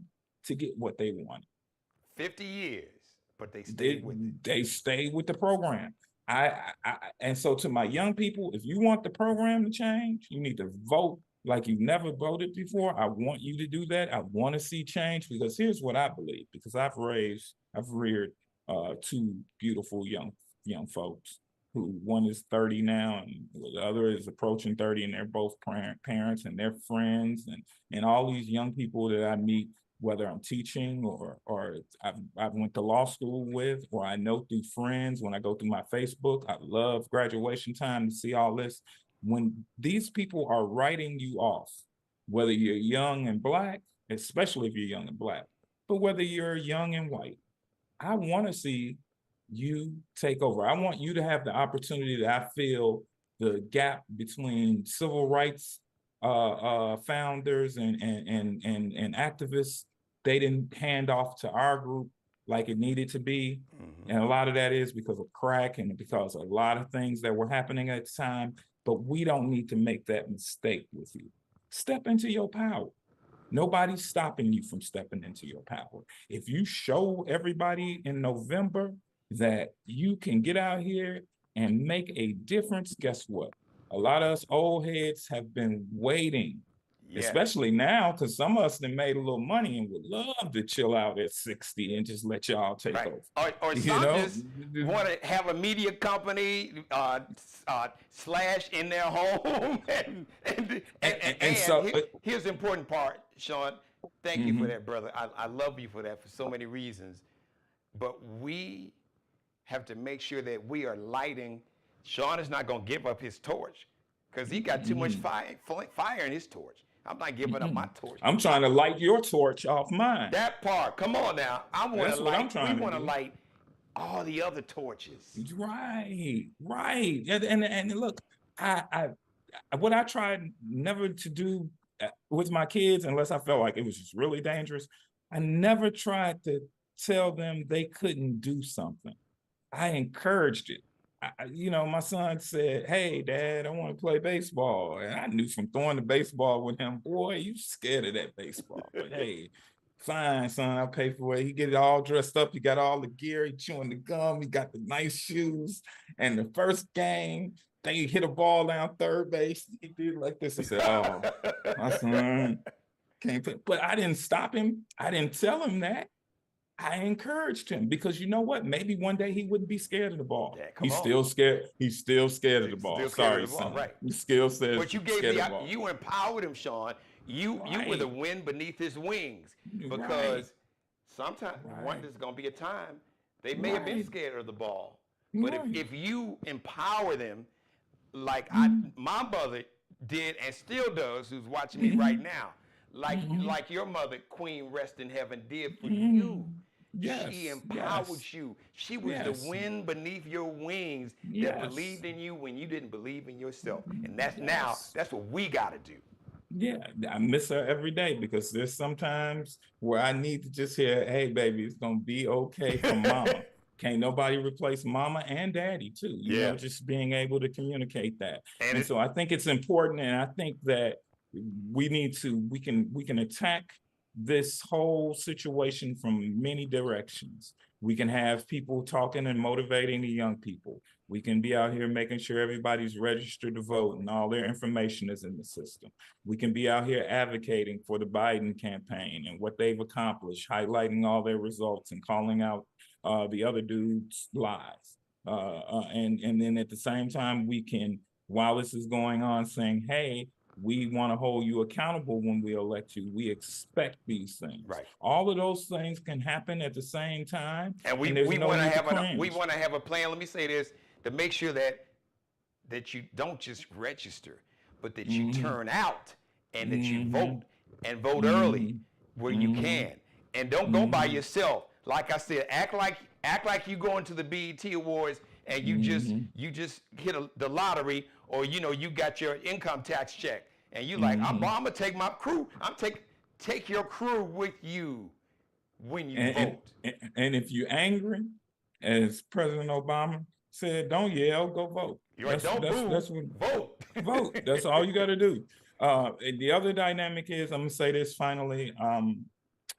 to get what they wanted. 50 years, but they stayed with it. They stayed with the program. And so to my young people, if you want the program to change, you need to vote like you've never voted before. I want you to do that. I want to see change, because here's what I believe, because I've reared two beautiful young folks, who one is 30 now and the other is approaching 30, and they're both parents and they're friends, and all these young people that I meet, whether I'm teaching or I've went to law school with, or I know through friends, when I go through my Facebook. I love graduation time to see all this. When these people are writing you off, whether you're young and Black, especially if you're young and Black, but whether you're young and white, I want to see you take over. I want you to have the opportunity that I feel the gap between civil rights founders and activists, they didn't hand off to our group like it needed to be. And a lot of that is because of crack and because of a lot of things that were happening at the time. But we don't need to make that mistake with you. Step into your power. Nobody's stopping you from stepping into your power. If you show everybody in November that you can get out here and make a difference, guess what? A lot of us old heads have been waiting, especially now, because some of us have made a little money and would love to chill out at 60 and just let y'all take over. Or some just want to have a media company slash in their home. And so here's the important part, Sean. Thank you for that, brother. I love you for that for so many reasons. But we have to make sure that we are lighting. Sean is not going to give up his torch because he got too much fire in his torch. I'm not giving up my torch. I'm trying to light your torch off mine. That part. Come on now. I want to light. We want to light all the other torches. Right. And look, what I tried never to do with my kids, unless I felt like it was just really dangerous, I never tried to tell them they couldn't do something. I encouraged it. My son said, "Hey, Dad, I want to play baseball." And I knew from throwing the baseball with him, boy, you scared of that baseball. But hey, fine, son, I'll pay for it. He get it all dressed up. He got all the gear. He chewing the gum. He got the nice shoes. And the first game, they hit a ball down third base. He did like this. I said, "Oh, my son can't play." But I didn't stop him. I didn't tell him that. I encouraged him, because you know what? Maybe one day he wouldn't be scared of the ball. Yeah, He's still scared. He's still scared of the ball. Sorry, son. Right. He still says. But you empowered him, Sean. You were the wind beneath his wings, because sometimes there's gonna be a time they may have been scared of the ball. But if you empower them, like my mother did and still does, who's watching me right now, like your mother, Queen Rest in Heaven, did for you. Yes, she empowered you. She was the wind beneath your wings that believed in you when you didn't believe in yourself. And that's what we got to do. Yeah, I miss her every day, because there's sometimes where I need to just hear, "Hey, baby, it's going to be okay from mama." Can't nobody replace mama and daddy too. You know, just being able to communicate that. And so I think it's important, and I think that we can attack this whole situation from many directions. We can have people talking and motivating the young people. We can be out here making sure everybody's registered to vote and all their information is in the system. We can be out here advocating for the Biden campaign and what they've accomplished, highlighting all their results and calling out the other dude's lies. And then at the same time, we can, while this is going on, saying, "Hey, we want to hold you accountable when we elect you. We expect these things." Right. All of those things can happen at the same time. And we want to have a plan. Let me say this, to make sure that you don't just register, but that you turn out and that you vote, and vote early where you can. And don't go by yourself. Like I said, act like you going to the BET Awards and you just hit the lottery, or you got your income tax check, and you like, I'm gonna take my crew. Take your crew with you when you vote. And if you're angry, as President Obama said, don't yell, go vote. You're right. Don't boo. That's what, Vote. vote. That's all you got to do. And the other dynamic is, I'm gonna say this finally.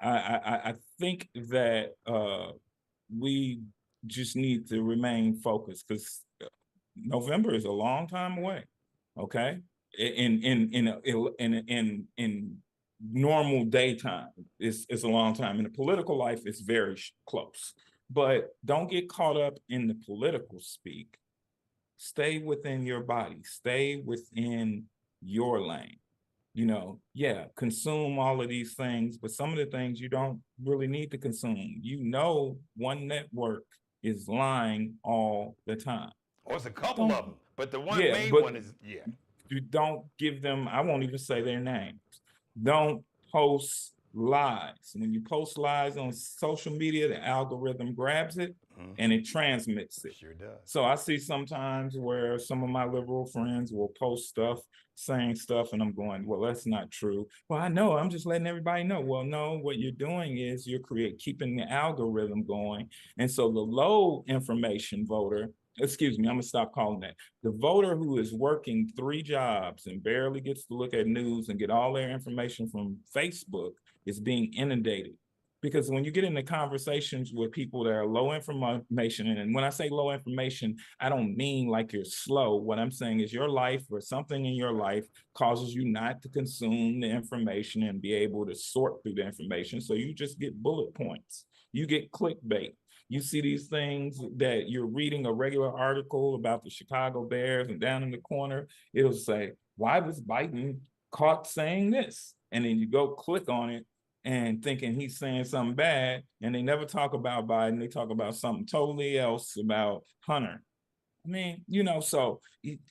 I think that we just need to remain focused, because November is a long time away. Okay, in normal daytime, it's a long time. In the political life, it's very close. But don't get caught up in the political speak. Stay within your body. Stay within your lane. Yeah, consume all of these things, but some of the things you don't really need to consume. One network is lying all the time. Or it's a couple of them, but the one main one is, yeah. You don't give them, I won't even say their names. Don't post lies. When you post lies on social media, the algorithm grabs it and it transmits it. Sure does. So I see sometimes where some of my liberal friends will post stuff, saying stuff, and I'm going, well, that's not true. Well, I know, I'm just letting everybody know. Well, no, what you're doing is you're keeping the algorithm going. And so the low information voter, excuse me, I'm gonna stop calling that. The voter who is working 3 jobs and barely gets to look at news and get all their information from Facebook is being inundated. Because when you get into conversations with people that are low information, and when I say low information, I don't mean like you're slow. What I'm saying is your life or something in your life causes you not to consume the information and be able to sort through the information. So you just get bullet points. You get clickbait. You see these things that you're reading a regular article about the Chicago Bears, and down in the corner, it'll say, why was Biden caught saying this? And then you go click on it and thinking he's saying something bad, and they never talk about Biden. They talk about something totally else about Hunter. I mean, so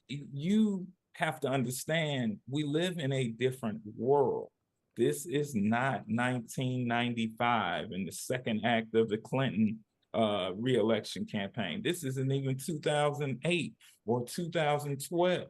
you have to understand, we live in a different world. This is not 1995 and the second act of the Clinton re-election campaign. This isn't even 2008 or 2012.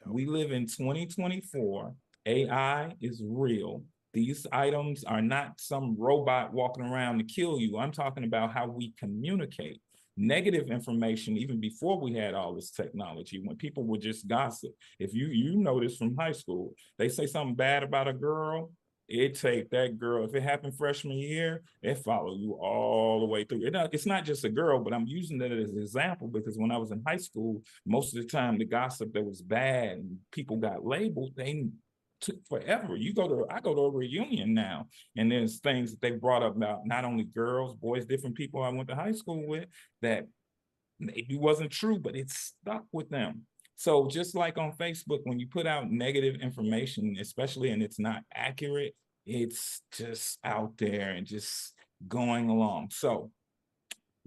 We live in 2024. AI is real. These items are not some robot walking around to kill you. I'm talking about how we communicate. Negative information, even before we had all this technology, when people would just gossip. If you know this from high school, they say something bad about a girl, it take that girl, if it happened freshman year, it follow you all the way through. It's not just a girl, but I'm using that as an example because when I was in high school, most of the time the gossip that was bad and people got labeled, they took forever. I go to a reunion now, and there's things that they brought up about not only girls, boys, different people I went to high school with that maybe wasn't true, but it stuck with them. So just like on Facebook, when you put out negative information, especially, and it's not accurate, it's just out there and just going along. So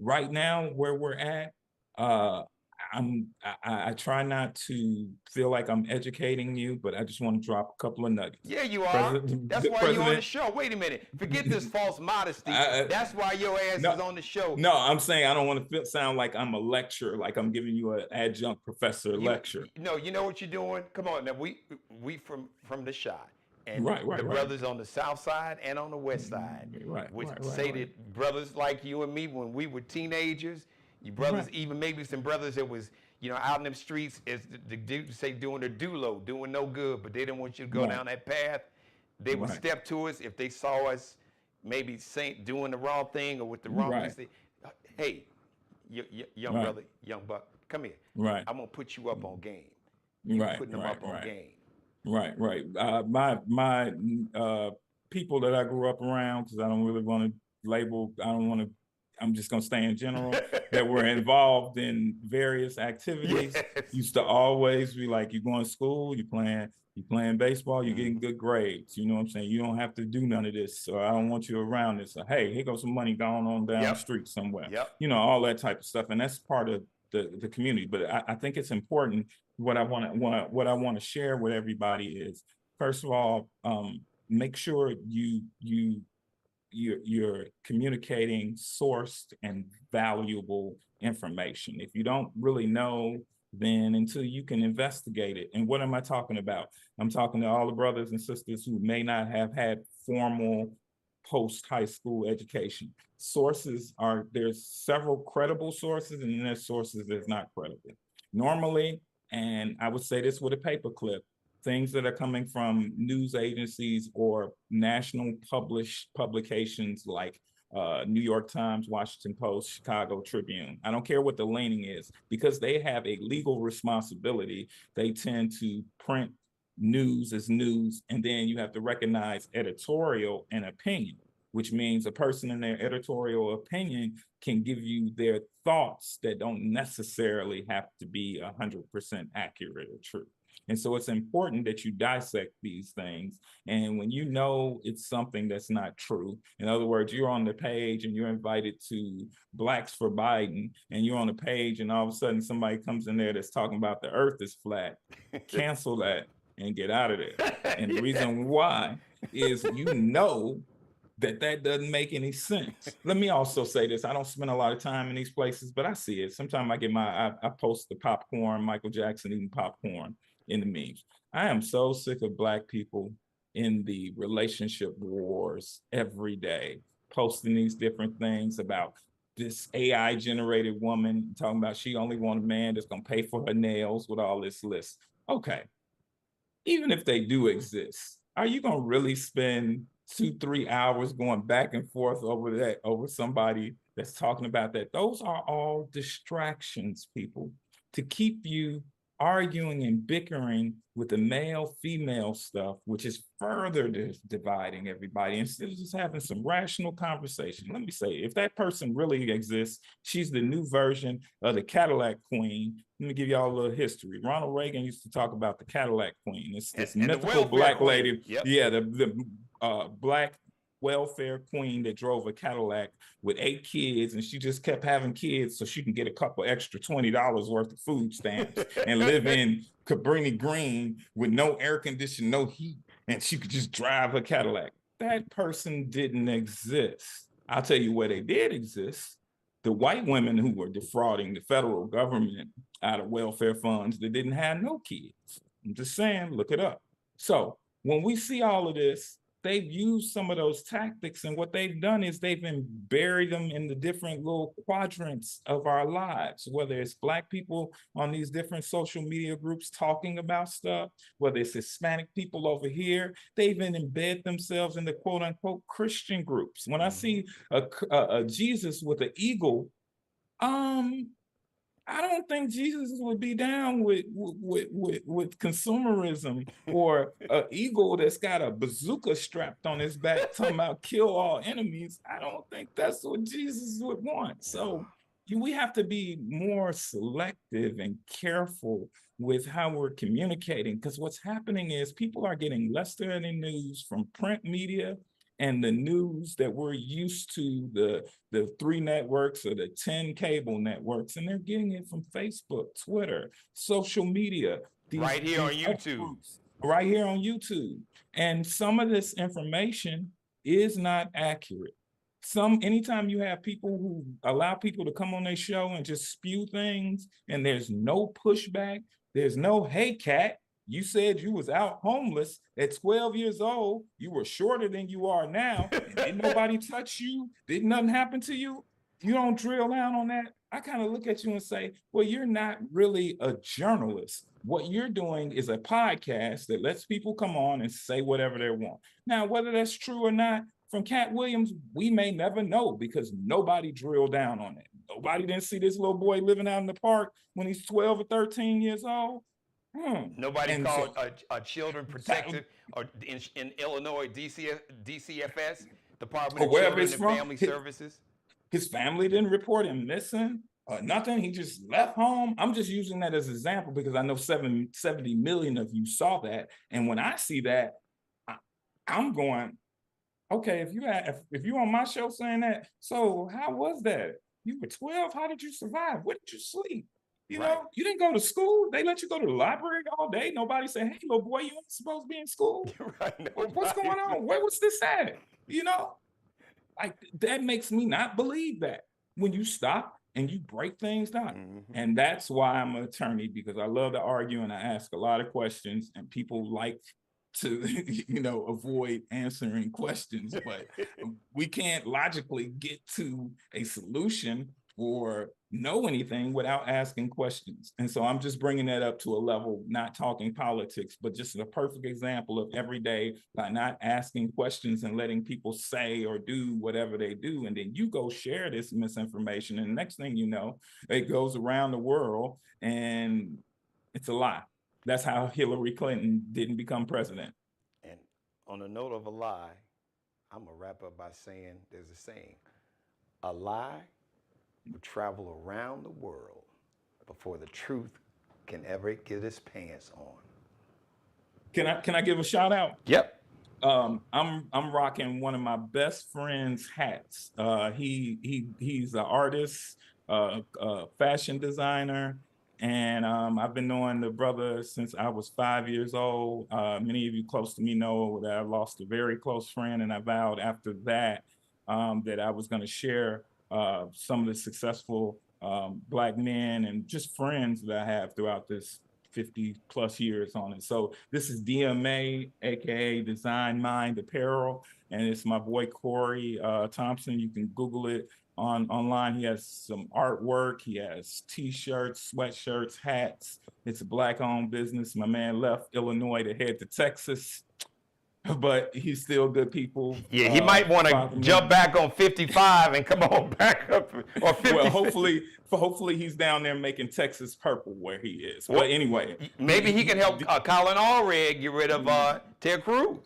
right now where we're at, I try not to feel like I'm educating you, but I just want to drop a couple of nuggets. Yeah, you are. That's why you're on the show. Wait a minute. Forget this false modesty. That's why your ass is on the show. No, I'm saying I don't want to sound like I'm a lecturer, like I'm giving you an adjunct professor lecture. No, you know what you're doing? Come on. Now, we from the shot. And right, brothers on the south side and on the west side. That brothers like you and me, when we were teenagers, you brothers, even maybe some brothers that was, out in them streets, as the dudes say, doing their doolo, doing no good, but they didn't want you to go down that path. They would step to us if they saw us maybe doing the wrong thing or with the wrong thing. Hey, young brother, young buck, come here. Right. I'm gonna put you up on game. You're putting them up on game. Right. My people that I grew up around, because I don't really want to label, I'm just going to stay in general, that were involved in various activities, used to always be like, you're going to school, you're playing baseball, you're getting good grades. You know what I'm saying? You don't have to do none of this, or I don't want you around this. Or, hey, here goes some money going on down the street somewhere. All that type of stuff. And that's part of the community. But I think it's important. What I want to share with everybody is, first of all, make sure you're communicating sourced and valuable information. If you don't really know, then until you can investigate it. And what am I talking about? I'm talking to all the brothers and sisters who may not have had formal post-high school education. There's several credible sources, and then there's sources that's not credible. Normally, and I would say this with a paperclip, things that are coming from news agencies or national published publications like New York Times, Washington Post, Chicago Tribune. I don't care what the leaning is, because they have a legal responsibility. They tend to print news as news, and then you have to recognize editorial and opinion, which means a person in their editorial opinion can give you their thoughts that don't necessarily have to be 100% accurate or true. And so it's important that you dissect these things. And when you know it's something that's not true, in other words, you're on the page and you're invited to Blacks for Biden, and you're on the page and all of a sudden somebody comes in there that's talking about the earth is flat, cancel that and get out of there. And the reason why is that doesn't make any sense. Let me also say this. I don't spend a lot of time in these places, but I see it. Sometimes I post the popcorn, Michael Jackson eating popcorn in the memes. I am so sick of Black people in the relationship wars every day, posting these different things about this AI generated woman talking about she only want a man that's gonna pay for her nails with all this list. Okay, even if they do exist, are you gonna really spend 2-3 hours going back and forth over somebody that's talking about that? Those are all distractions, people, to keep you arguing and bickering with the male-female stuff, which is further dividing everybody, instead of just having some rational conversation. Let me say, if that person really exists, she's the new version of the Cadillac Queen. Let me give y'all a little history. Ronald Reagan used to talk about the Cadillac Queen. It's this mythical Black lady. Yep. Yeah, the Black welfare queen that drove a Cadillac with 8 kids, and she just kept having kids so she can get a couple extra $20 worth of food stamps and live in Cabrini Green with no air conditioning, no heat, and she could just drive a Cadillac. That person didn't exist. I'll tell you where they did exist. The white women who were defrauding the federal government out of welfare funds that didn't have no kids. I'm just saying, look it up. So when we see all of this, they've used some of those tactics, and what they've done is they've buried them in the different little quadrants of our lives, whether it's Black people on these different social media groups talking about stuff, whether it's Hispanic people over here, they even embed themselves in the quote unquote Christian groups. When I see a Jesus with an eagle, I don't think Jesus would be down with consumerism, or an eagle that's got a bazooka strapped on his back talking about kill all enemies. I don't think that's what Jesus would want. So we have to be more selective and careful with how we're communicating, because what's happening is people are getting less than any news from print media and the news that we're used to, the 3 networks or the 10 cable networks, and they're getting it from Facebook, Twitter, social media. Right here on YouTube. Right here on YouTube. And some of this information is not accurate. Anytime you have people who allow people to come on their show and just spew things, and there's no pushback, there's no, hey, cat, you said you was out homeless at 12 years old. You were shorter than you are now. And didn't nobody touch you? Did nothing happen to you? You don't drill down on that. I kind of look at you and say, well, you're not really a journalist. What you're doing is a podcast that lets people come on and say whatever they want. Now, whether that's true or not, from Cat Williams, we may never know, because nobody drilled down on it. Nobody didn't see this little boy living out in the park when he's 12 or 13 years old. Nobody called a children protective, or in Illinois, DCFS, Department of Children and Family Services. His family didn't report him missing, nothing. He just left home. I'm just using that as an example because I know 70 million of you saw that. And when I see that, I'm going, okay, if you on my show saying that, so how was that? You were 12, how did you survive? Where did you sleep? You know, you didn't go to school. They let you go to the library all day. Nobody said, hey, little boy, you ain't supposed to be in school. What's going on? Where was this at? You know, like that makes me not believe that when you stop and you break things down. And that's why I'm an attorney, because I love to argue and I ask a lot of questions, and people like to, avoid answering questions, but we can't logically get to a solution or know anything without asking questions. And so I'm just bringing that up to a level, not talking politics, but just a perfect example of every day by not asking questions and letting people say or do whatever they do. And then you go share this misinformation. And the next thing you know, it goes around the world and it's a lie. That's how Hillary Clinton didn't become president. And on the note of a lie, I'm going to wrap up by saying there's a saying, a lie will travel around the world before the truth can ever get its pants on. Can I give a shout out? Yep. I'm rocking one of my best friend's hats. He's an artist, fashion designer, and I've been knowing the brother since I was 5 years old. Many of you close to me know that I lost a very close friend, and I vowed after that that I was going to share some of the successful Black men and just friends that I have throughout this 50 plus years on it. So this is DMA, aka Design Mind Apparel, and it's my boy Corey Thompson. You can Google it online. He has some artwork. He has T-shirts, sweatshirts, hats. It's a Black-owned business. My man left Illinois to head to Texas, but he's still good people. Yeah, he might want to jump back on 55 and come on back up, or 50. Well, hopefully he's down there making Texas purple where he is. Well, anyway, maybe he can help Colin Allred get rid of Ted Cruz.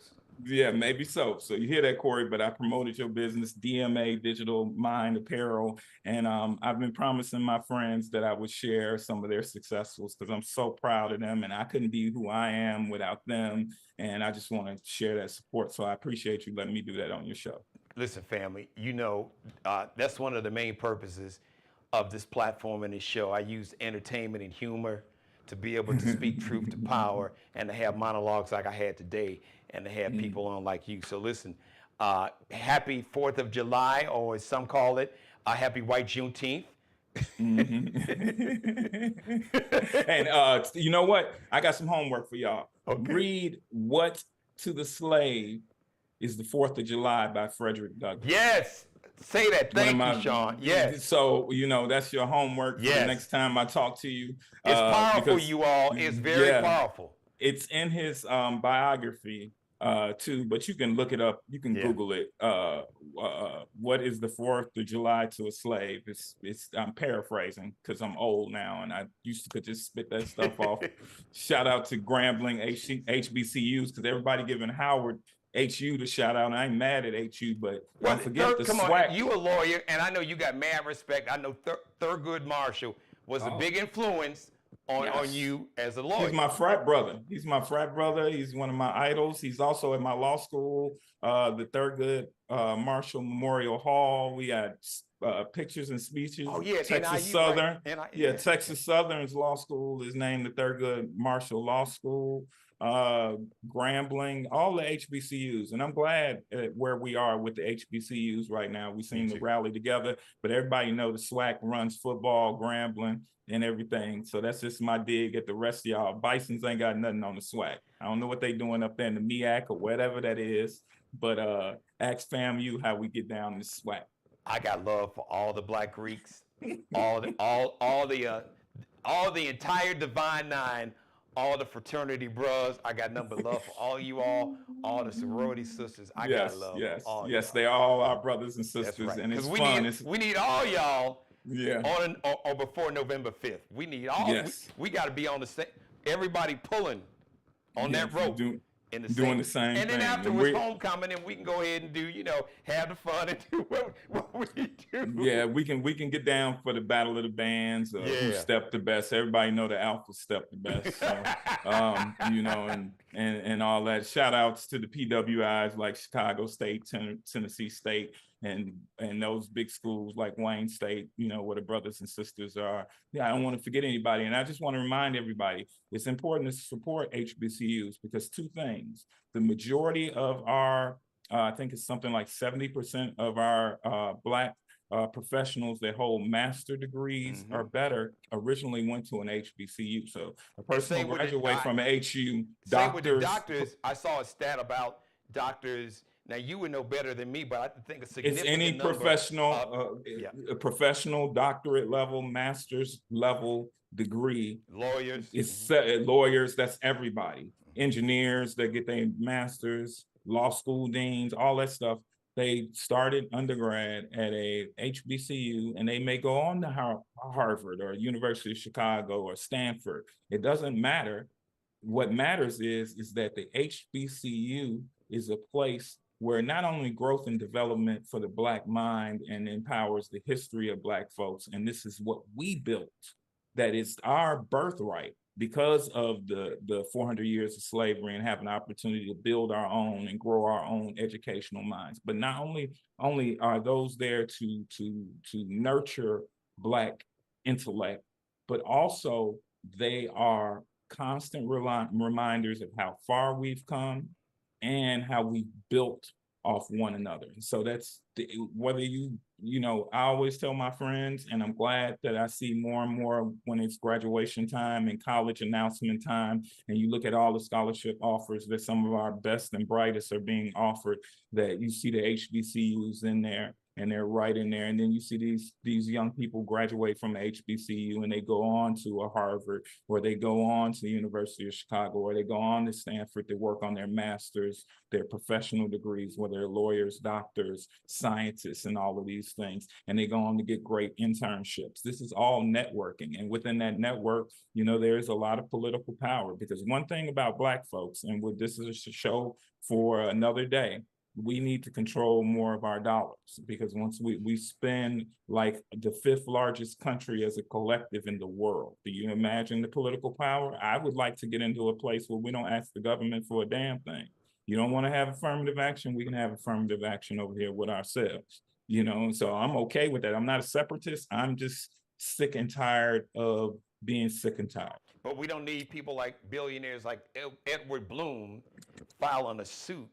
Yeah, maybe so. So you hear that, Corey, but I promoted your business, DMA, Digital Mind Apparel. And I've been promising my friends that I would share some of their successes because I'm so proud of them and I couldn't be who I am without them. And I just want to share that support. So I appreciate you letting me do that on your show. Listen, family, you know, that's one of the main purposes of this platform and this show. I use entertainment and humor to be able to speak truth to power and to have monologues like I had today and to have people on like you. So listen, happy 4th of July, or as some call it, happy White Juneteenth. And you know what? I got some homework for y'all. Okay. Read What to the Slave is the 4th of July by Frederick Douglass. Yes. Say that. Thank you, Sean. Yes. So, you know, that's your homework yes. for the next time I talk to you. It's powerful, because, you all. It's very powerful. It's in his biography, too, but you can look it up. You can Google it. What is the 4th of July to a slave? I'm paraphrasing because I'm old now and I used to could just spit that stuff off. Shout out to Grambling HBCUs because everybody giving Howard HU to shout out. I ain't mad at HU, but don't forget the SWAC. You a lawyer, and I know you got mad respect. I know Thurgood Marshall was a big influence on you as a lawyer. He's my frat brother. He's one of my idols. He's also at my law school, the Thurgood Marshall Memorial Hall. We had pictures and speeches. Oh yeah, Texas NIU, Southern. Right? Texas Southern's law school is named the Thurgood Marshall Law School. Grambling, all the HBCUs, and I'm glad where we are with the HBCUs right now. We seem to rally together, but everybody know the SWAC runs football, Grambling, and everything. So that's just my dig at the rest of y'all. Bisons ain't got nothing on the SWAC. I don't know what they doing up there in the MEAC or whatever that is, but ask FAMU how we get down in the SWAC. I got love for all the Black Greeks, all the entire Divine Nine. All the fraternity bros, I got nothing but love for all you all the sorority sisters. I got love for all y'all. They all our brothers and sisters, right. And it's fun. We need all y'all on or before November 5th. We need all. We got to be on the same. Everybody pulling on that rope. Doing the same and then thing. afterwards, homecoming, and we can go ahead and do, have the fun and do what we do. Yeah, we can get down for the battle of the bands. Who stepped the best? Everybody know the Alpha stepped the best. So, and all that. Shout outs to the PWIs like Chicago State, Tennessee State, and those big schools like Wayne State, where the brothers and sisters are. Yeah, I don't want to forget anybody. And I just want to remind everybody, it's important to support HBCUs because two things. The majority of our, I think it's something like 70% of our Black professionals that hold master degrees or better originally went to an HBCU. So a person who graduates from an HU, doctors, I saw a stat about doctors Now you would know better than me, but I think a It's significant any number professional, yeah, a professional doctorate level, master's level degree. lawyers. It's lawyers, that's everybody. Engineers that get their masters, law school deans, all that stuff. They started undergrad at a HBCU and they may go on to Harvard or University of Chicago or Stanford. It doesn't matter. What matters is that the HBCU is a place where not only growth and development for the Black mind and empowers the history of Black folks, and this is what we built, that is our birthright because of the 400 years of slavery and have an opportunity to build our own and grow our own educational minds. But not only are those there to nurture Black intellect, but also they are constant reminders of how far we've come and how we built off one another. So that's whether I always tell my friends, and I'm glad that I see more and more when it's graduation time and college announcement time, and you look at all the scholarship offers that some of our best and brightest are being offered, that you see the HBCUs in there, and they're right in there. And then you see these young people graduate from HBCU and they go on to a Harvard, or they go on to the University of Chicago, or they go on to Stanford to work on their masters, their professional degrees, whether they're lawyers, doctors, scientists, and all of these things. And they go on to get great internships. This is all networking. And within that network, there's a lot of political power, because one thing about Black folks, and this is a show for another day, we need to control more of our dollars, because once we spend like the 5th largest country as a collective in the world. Do you imagine the political power? I would like to get into a place where we don't ask the government for a damn thing. You don't want to have affirmative action? We can have affirmative action over here with ourselves, so I'm okay with that. I'm not a separatist. I'm just sick and tired of being sick and tired. But we don't need people like billionaires like Edward Bloom filing a suit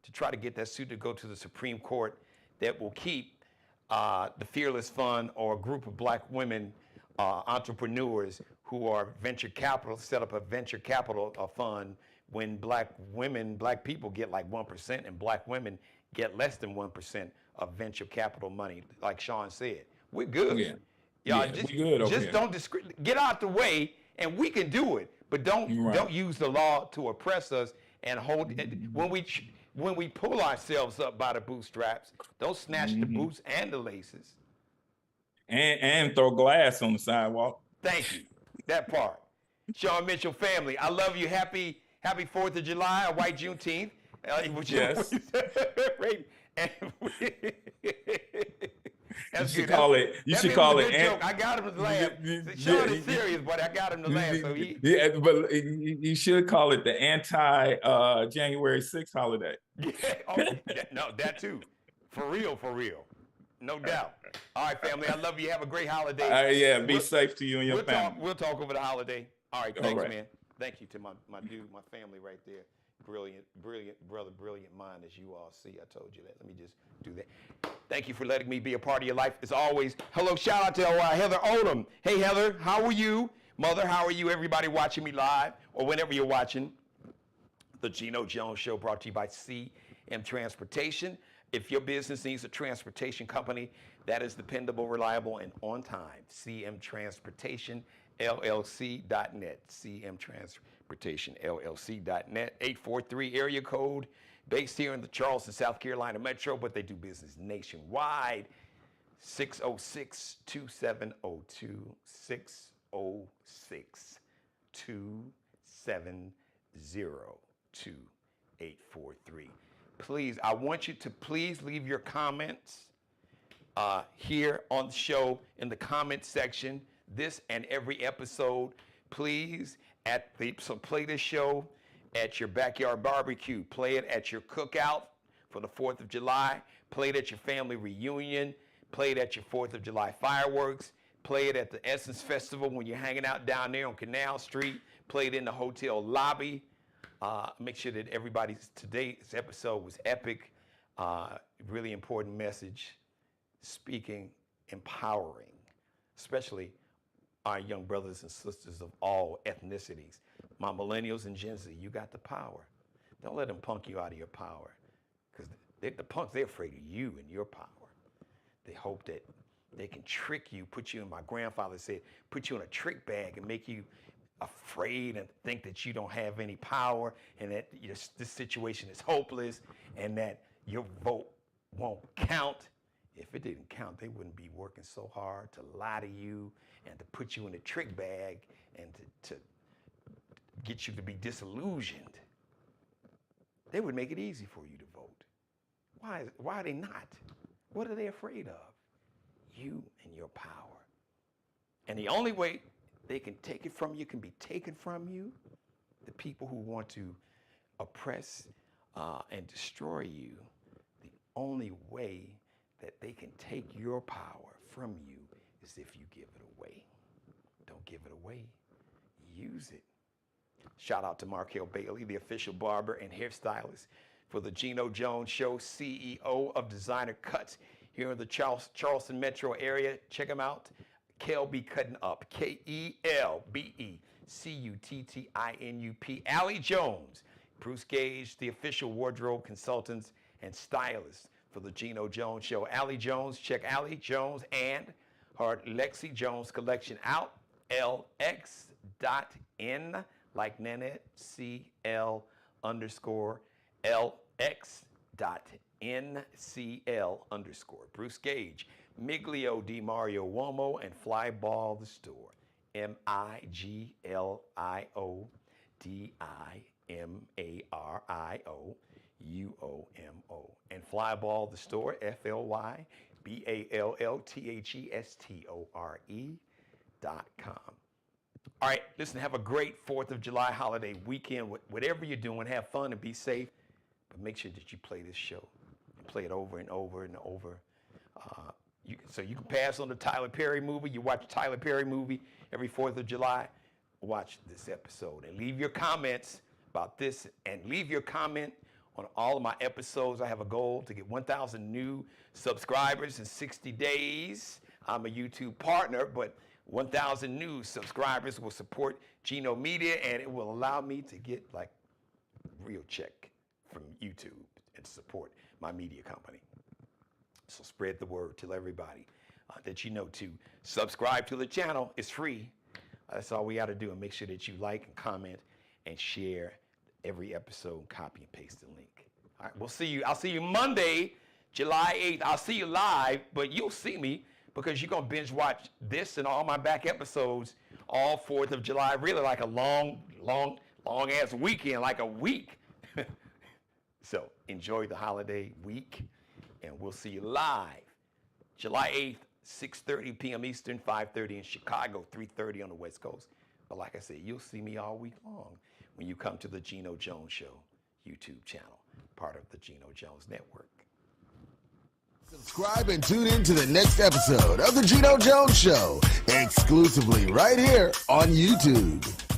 to try to get that suit to go to the Supreme Court that will keep the Fearless Fund, or a group of Black women entrepreneurs who are venture capital, set up a venture capital fund, when Black people get like 1%, and Black women get less than 1% of venture capital money. Like Sean said, we're good. Yeah, just don't get out the way, and we can do it. But don't use the law to oppress us and hold. When we pull ourselves up by the bootstraps, don't snatch the boots and the laces. And throw glass on the sidewalk. Thank you. That part. Sean Mitchell family, I love you. Happy 4th of July, or white Juneteenth. Yes. You should call it. Joke. I got him to laugh. Sean is serious, but I got him to laugh. So but you should call it the anti-January 6th holiday. No, that too. For real. No doubt. All right, family. I love you. Have a great holiday. Be safe to you and your family. We'll talk over the holiday. All right. Thanks, man. Thank you to my family right there. Brilliant brother, brilliant mind, as you all see. I told you that. Let me just do that. Thank you for letting me be a part of your life. As always, hello, shout out to Heather Odom. Hey, Heather, how are you? Mother, how are you? Everybody watching me live, or whenever you're watching. The Geno Jones Show, brought to you by CM Transportation. If your business needs a transportation company that is dependable, reliable, and on time, CM Transportation, LLC.net. CM Transportation, LLC.net. 843 area code, based here in the Charleston, South Carolina metro, but they do business nationwide. 606-2702. 606-270-2843. Please, I want you to please leave your comments here on the show in the comment section, this and every episode. Please, so play this show at your backyard barbecue. Play it at your cookout for the 4th of July. Play it at your family reunion. Play it at your 4th of July fireworks. Play it at the Essence Festival when you're hanging out down there on Canal Street. Play it in the hotel lobby. Make sure that today's episode was epic. Really important message, speaking, empowering, especially our young brothers and sisters of all ethnicities. My millennials and Gen Z, you got the power. Don't let them punk you out of your power, because The punks, they're afraid of you and your power. They hope that they can trick you, put you in, my grandfather said, put you in a trick bag and make you afraid and think that you don't have any power and that this situation is hopeless and that your vote won't count. If it didn't count, they wouldn't be working so hard to lie to you and to put you in a trick bag and to get you to be disillusioned. They would make it easy for you to vote. Why are they not? What are they afraid of? You and your power. And the only way they can take it from you, can be taken from you, the people who want to oppress and destroy you, the only way that they can take your power from you is if you give it away. Don't give it away. Use it. Shout out to Markel Bailey, the official barber and hairstylist for the Geno Jones Show, CEO of Designer Cuts here in the Charleston metro area. Check him out. Kelby Cutting Up, KELBECUTTINUP. Allie Jones, Bruce Gage, the official wardrobe consultants and stylist for the Geno Jones Show. Allie Jones, check Allie Jones and her Lexi Jones collection out. LX.N, like Nanette, CL_LX.NCL_. Bruce Gage, Miglio Di Mario Uomo, and Flyball the Store. MIGLIODIMARIOUOMO. And Flyball the Store, FLYBALLTHESTORE.com. All right, listen, have a great 4th of July holiday weekend. Whatever you're doing, have fun and be safe. But make sure that you play this show and play it over and over and over. So you can pass on the Tyler Perry movie. You watch the Tyler Perry movie every 4th of July. Watch this episode and leave your comments about this and leave your comment on all of my episodes. I have a goal to get 1,000 new subscribers in 60 days. I'm a YouTube partner, but 1,000 new subscribers will support Geno Media, and it will allow me to get like real check from YouTube and support my media company. So spread the word, tell everybody that you know to subscribe to the channel. It's free. That's all we got to do, and make sure that you like and comment and share every episode, copy and paste the link. All right, we'll see you. I'll see you Monday, July 8th. I'll see you live, but you'll see me because you're going to binge watch this and all my back episodes all 4th of July, really like a long ass weekend, like a week. So enjoy the holiday week, and we'll see you live July 8th, 6:30 p.m. Eastern, 5:30 in Chicago, 3:30 on the West Coast. But like I said, you'll see me all week long when you come to the Geno Jones Show YouTube channel, part of the Geno Jones Network. Subscribe and tune in to the next episode of the Geno Jones Show, exclusively right here on YouTube.